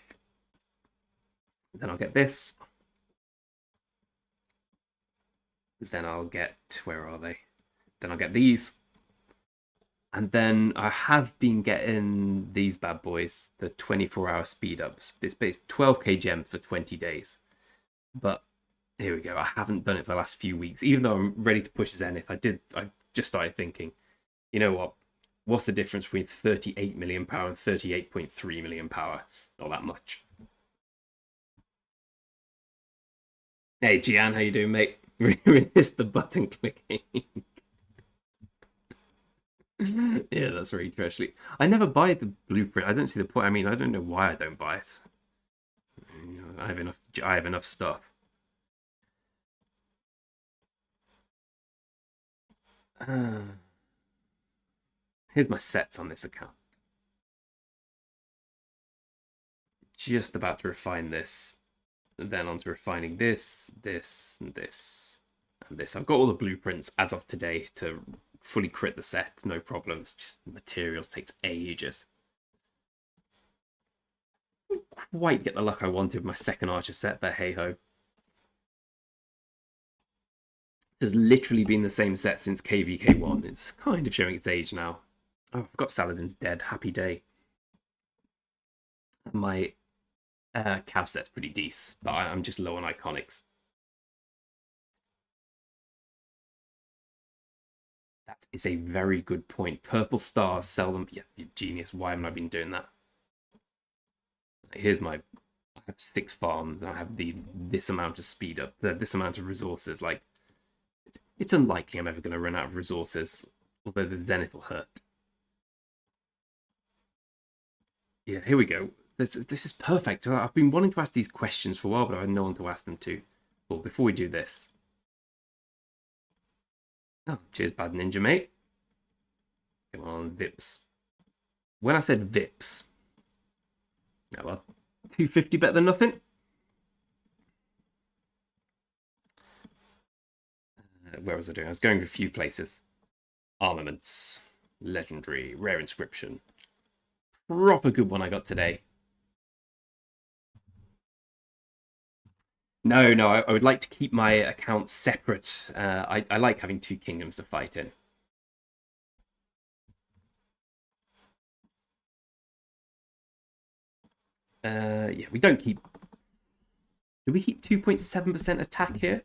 Then I'll get this. Then I'll get, where are they? Then I'll get these. And then I have been getting these bad boys, the 24-hour speed ups. It's based 12k gems for 20 days. But here we go. I haven't done it for the last few weeks. Even though I'm ready to push Zenith, I just started thinking, you know what? What's the difference between 38 million power and 38.3 million power? Not that much. Hey, Gian, how you doing, mate? Resist the button clicking. Yeah, that's very trashly. I never buy the blueprint. I don't see the point. I mean, I don't know why I don't buy it. I have enough stuff. Here's my sets on this account. Just about to refine this. And then on to refining this, this, and this, and this. I've got all the blueprints as of today to fully crit the set, no problems. Just materials takes ages. Didn't quite get the luck I wanted with my second archer set, but hey ho. It's literally been the same set since KVK1. It's kind of showing its age now. Oh, I've got Saladin's dead. Happy day. My Cav set's pretty decent, but I'm just low on iconics. That is a very good point. Purple stars, sell them. Yeah, you're genius. Why haven't I been doing that? Here's my... I have 6 farms, and I have this amount of speed up, this amount of resources. Like, it's unlikely I'm ever going to run out of resources, although the Zenith will hurt. Yeah, here we go. This is perfect. I've been wanting to ask these questions for a while, but I had no one to ask them to. Well, before we do this... Oh, cheers, Bad Ninja, mate. Come on, Vips. When I said Vips... Oh, well, 250 better than nothing. Where was I doing? I was going to a few places. Armaments. Legendary. Rare inscription. Proper good one I got today. No, I would like to keep my account separate. I like having 2 kingdoms to fight in. Yeah, we don't keep... Do we keep 2.7% attack here?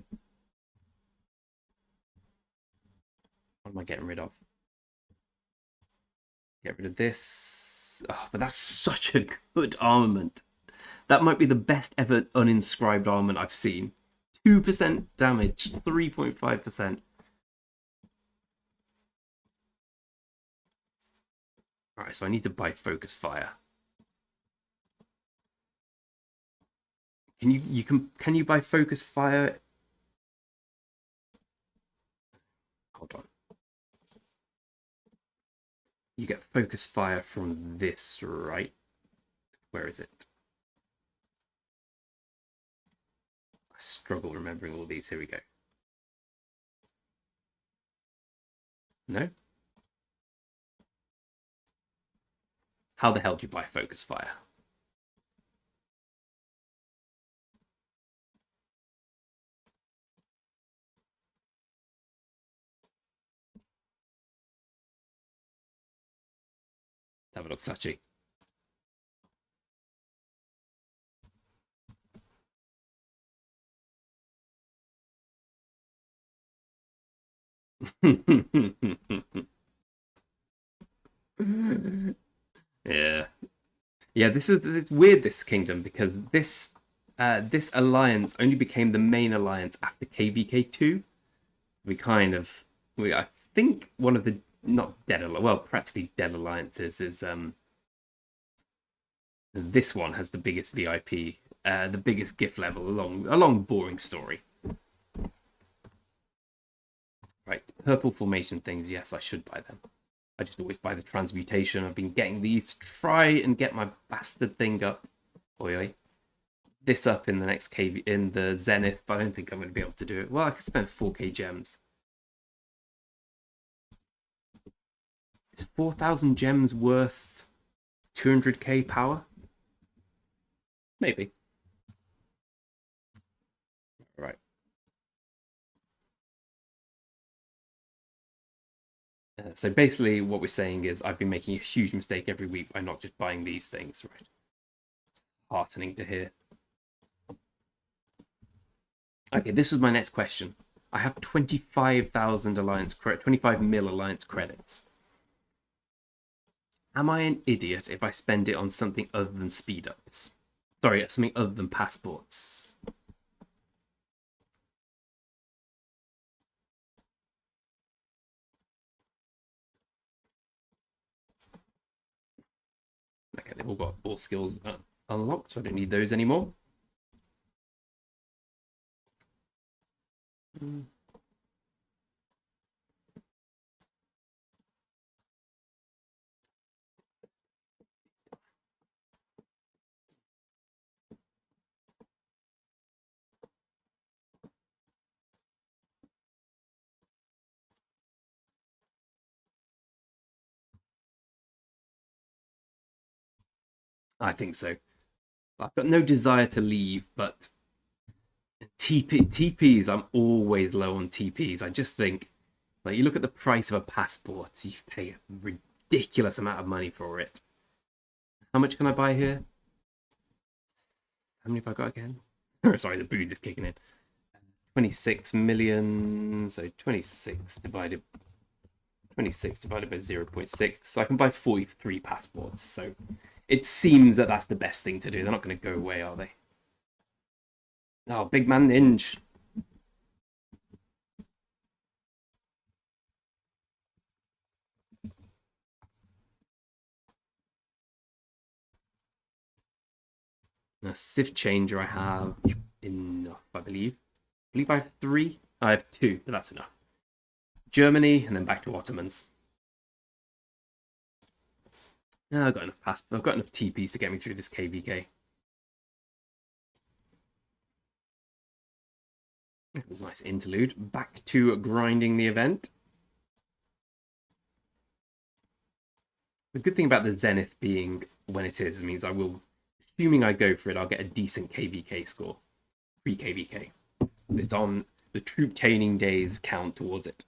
What am I getting rid of? Get rid of this. Oh, but that's such a good armament. That might be the best ever uninscribed armament I've seen. 2% damage, 3.5%. Alright, so I need to buy Focus Fire. Can you buy Focus Fire? Hold on. You get Focus Fire from this, right? Where is it? I struggle remembering all these. Here we go. No? How the hell do you buy Focus Fire? Let's have a look, Sachi. Yeah, it's weird, this kingdom, because this alliance only became the main alliance after KVK2. I think one of the practically dead alliances is this one has the biggest VIP, the biggest gift level, a long boring story. Right, purple formation things, yes, I should buy them. I just always buy the transmutation. I've been getting these to try and get my bastard thing up. Oi, oi. this up in the next KV in the Zenith, but I don't think I'm going to be able to do it. Well, I could spend 4k gems. Is 4,000 gems worth 200k power? Maybe. Right. So basically, what we're saying is I've been making a huge mistake every week by not just buying these things. Right. It's heartening to hear. Okay, this was my next question. I have 25,000 alliance credit, 25 mil alliance credits. Am I an idiot if I spend it on something other than speed ups? Sorry, something other than passports. Okay, they've all got all skills unlocked, so I don't need those anymore. I think so. I've got no desire to leave, but TPs, I'm always low on TPs. I just think, like, you look at the price of a passport, you pay a ridiculous amount of money for it. How much can I buy here? How many have I got again? Sorry, the booze is kicking in. 26 million, so 26 divided by 0.6. So I can buy 43 passports. So it seems that that's the best thing to do. They're not going to go away, are they? Oh, big man ninja. A Civ changer I have enough, I believe. I have 3. I have 2, but that's enough. Germany, and then back to Ottomans. No, I've got enough I've got enough TPs to get me through this KVK. It was a nice interlude. Back to grinding the event. The good thing about the Zenith being when it is, means I will, assuming I go for it, I'll get a decent KVK score. 3 KVK. It's on the troop training days count towards it.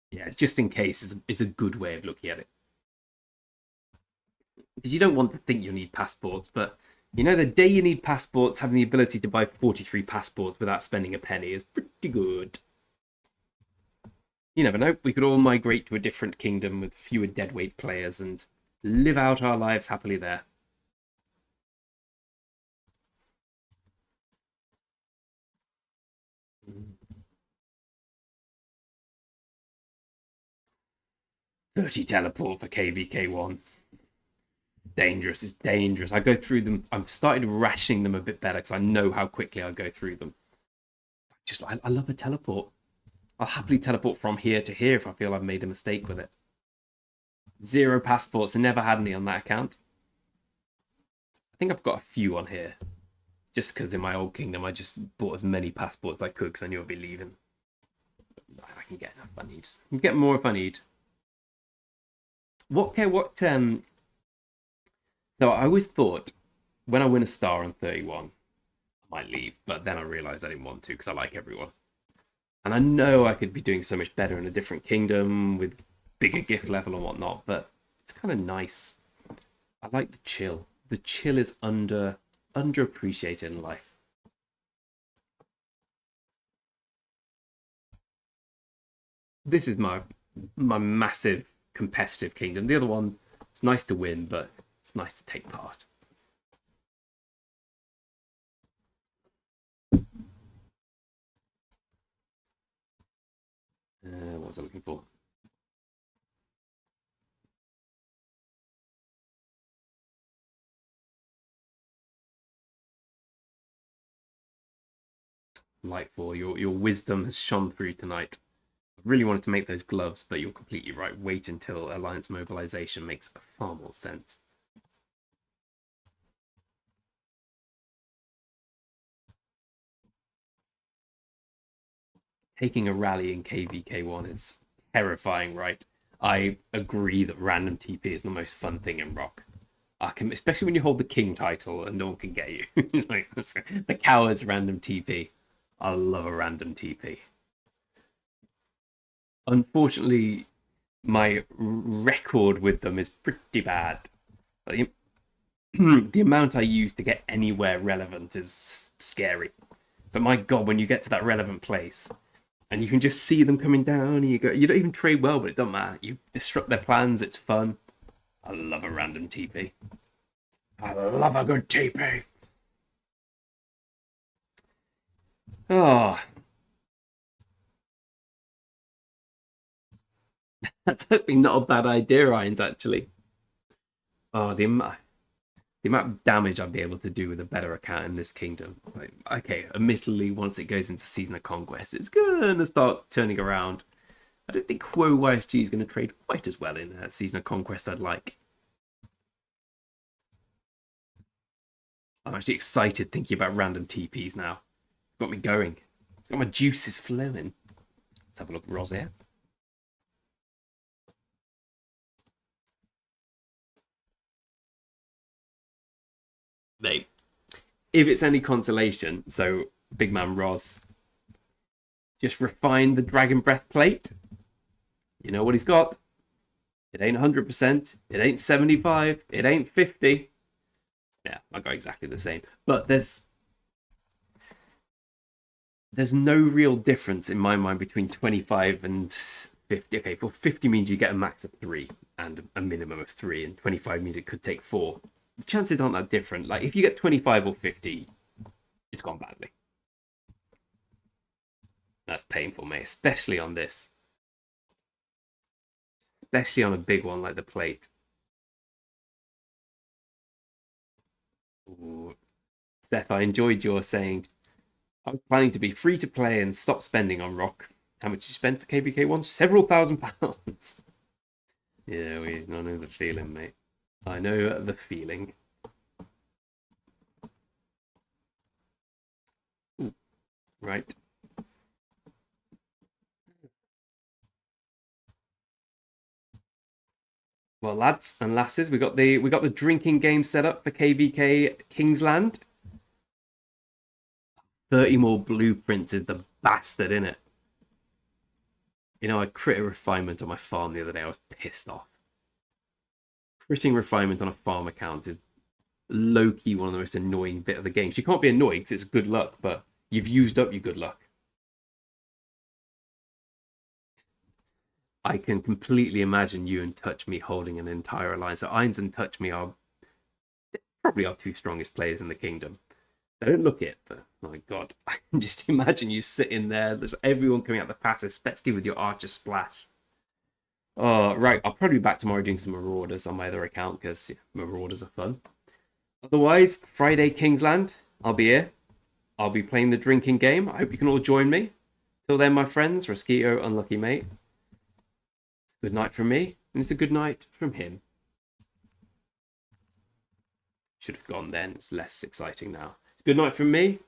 Yeah, just in case is a good way of looking at it. Because you don't want to think you'll need passports, but you know, the day you need passports, having the ability to buy 43 passports without spending a penny is pretty good. You never know. We could all migrate to a different kingdom with fewer deadweight players and live out our lives happily there. Mm. 30 teleport for KVK1. Dangerous. It's dangerous. I go through them. I've started rationing them a bit better because I know how quickly I go through them. I love a teleport. I'll happily teleport from here to here if I feel I've made a mistake with it. 0 passports. I never had any on that account. I think I've got a few on here. Just because in my old kingdom I just bought as many passports as I could because I knew I'd be leaving. I can get enough if I need. I can get more if I need. So I always thought when I win a star on 31, I might leave, but then I realised I didn't want to because I like everyone. And I know I could be doing so much better in a different kingdom with bigger gift level and whatnot, but it's kind of nice. I like the chill. The chill is underappreciated in life. This is my massive competitive kingdom. The other one, it's nice to win, but it's nice to take part. What was I looking for? Lightfall, your wisdom has shone through tonight. I really wanted to make those gloves, but you're completely right. Wait until alliance mobilization makes far more sense. taking a rally in KVK1 is terrifying, right? I agree that random TP is the most fun thing in ROK. Especially when you hold the king title and no one can get you. Like the coward's random TP. I love a random TP. Unfortunately, my record with them is pretty bad. Like, the amount I use to get anywhere relevant is scary. But my god, when you get to that relevant place and you can just see them coming down, and you don't even trade well, but it doesn't matter. You disrupt their plans, it's fun. I love a random TP. I love a good TP. Oh, that's actually not a bad idea, Irons, actually. Oh, the amount of damage I'd be able to do with a better account in this kingdom. Like, okay, admittedly, once it goes into Season of Conquest, it's gonna start turning around. I don't think Quo YSG is going to trade quite as well in Season of Conquest I'd like. I'm actually excited thinking about random TPs now. It's got me going. It's got my juices flowing. Let's have a look at Roz here. Mate, if it's any consolation, so big man Roz just refined the Dragon Breath plate. You know what he's got? It ain't 100%. It ain't 75. It ain't 50. Yeah, I got exactly the same. But there's no real difference in my mind between 25 and 50. Okay, well, 50 means you get a max of 3 and a minimum of 3, and 25 means it could take 4. The chances aren't that different. Like, if you get 25 or 50, it's gone badly. That's painful, mate, especially on this. Especially on a big one like the plate. Ooh. Seth, I enjoyed your saying, I was planning to be free to play and stop spending on ROK. How much did you spend for KVK1? Several £1,000s. Yeah, I know the feeling, mate. I know the feeling. Ooh. Right. Well, lads and lasses, we got the drinking game set up for KVK Kingsland. 30 more blueprints is the bastard, innit? You know, I crit a refinement on my farm the other day. I was pissed off. Critting refinement on a farm account is low-key one of the most annoying bit of the game. You can't be annoyed because it's good luck, but you've used up your good luck. I can completely imagine you and Touch Me holding an entire alliance. So Ainz and Touch Me are probably our 2 strongest players in the kingdom. They don't look it, but my god, I can just imagine you sitting there. There's everyone coming out the pass, especially with your Archer Splash. Oh, right. I'll probably be back tomorrow doing some Marauders on my other account because Marauders are fun. Otherwise, Friday Kingsland, I'll be here. I'll be playing the drinking game. I hope you can all join me. Till then, my friends, Rasquito, Unlucky Mate. It's a good night from me, and it's a good night from him. Should have gone then. It's less exciting now. It's a good night from me.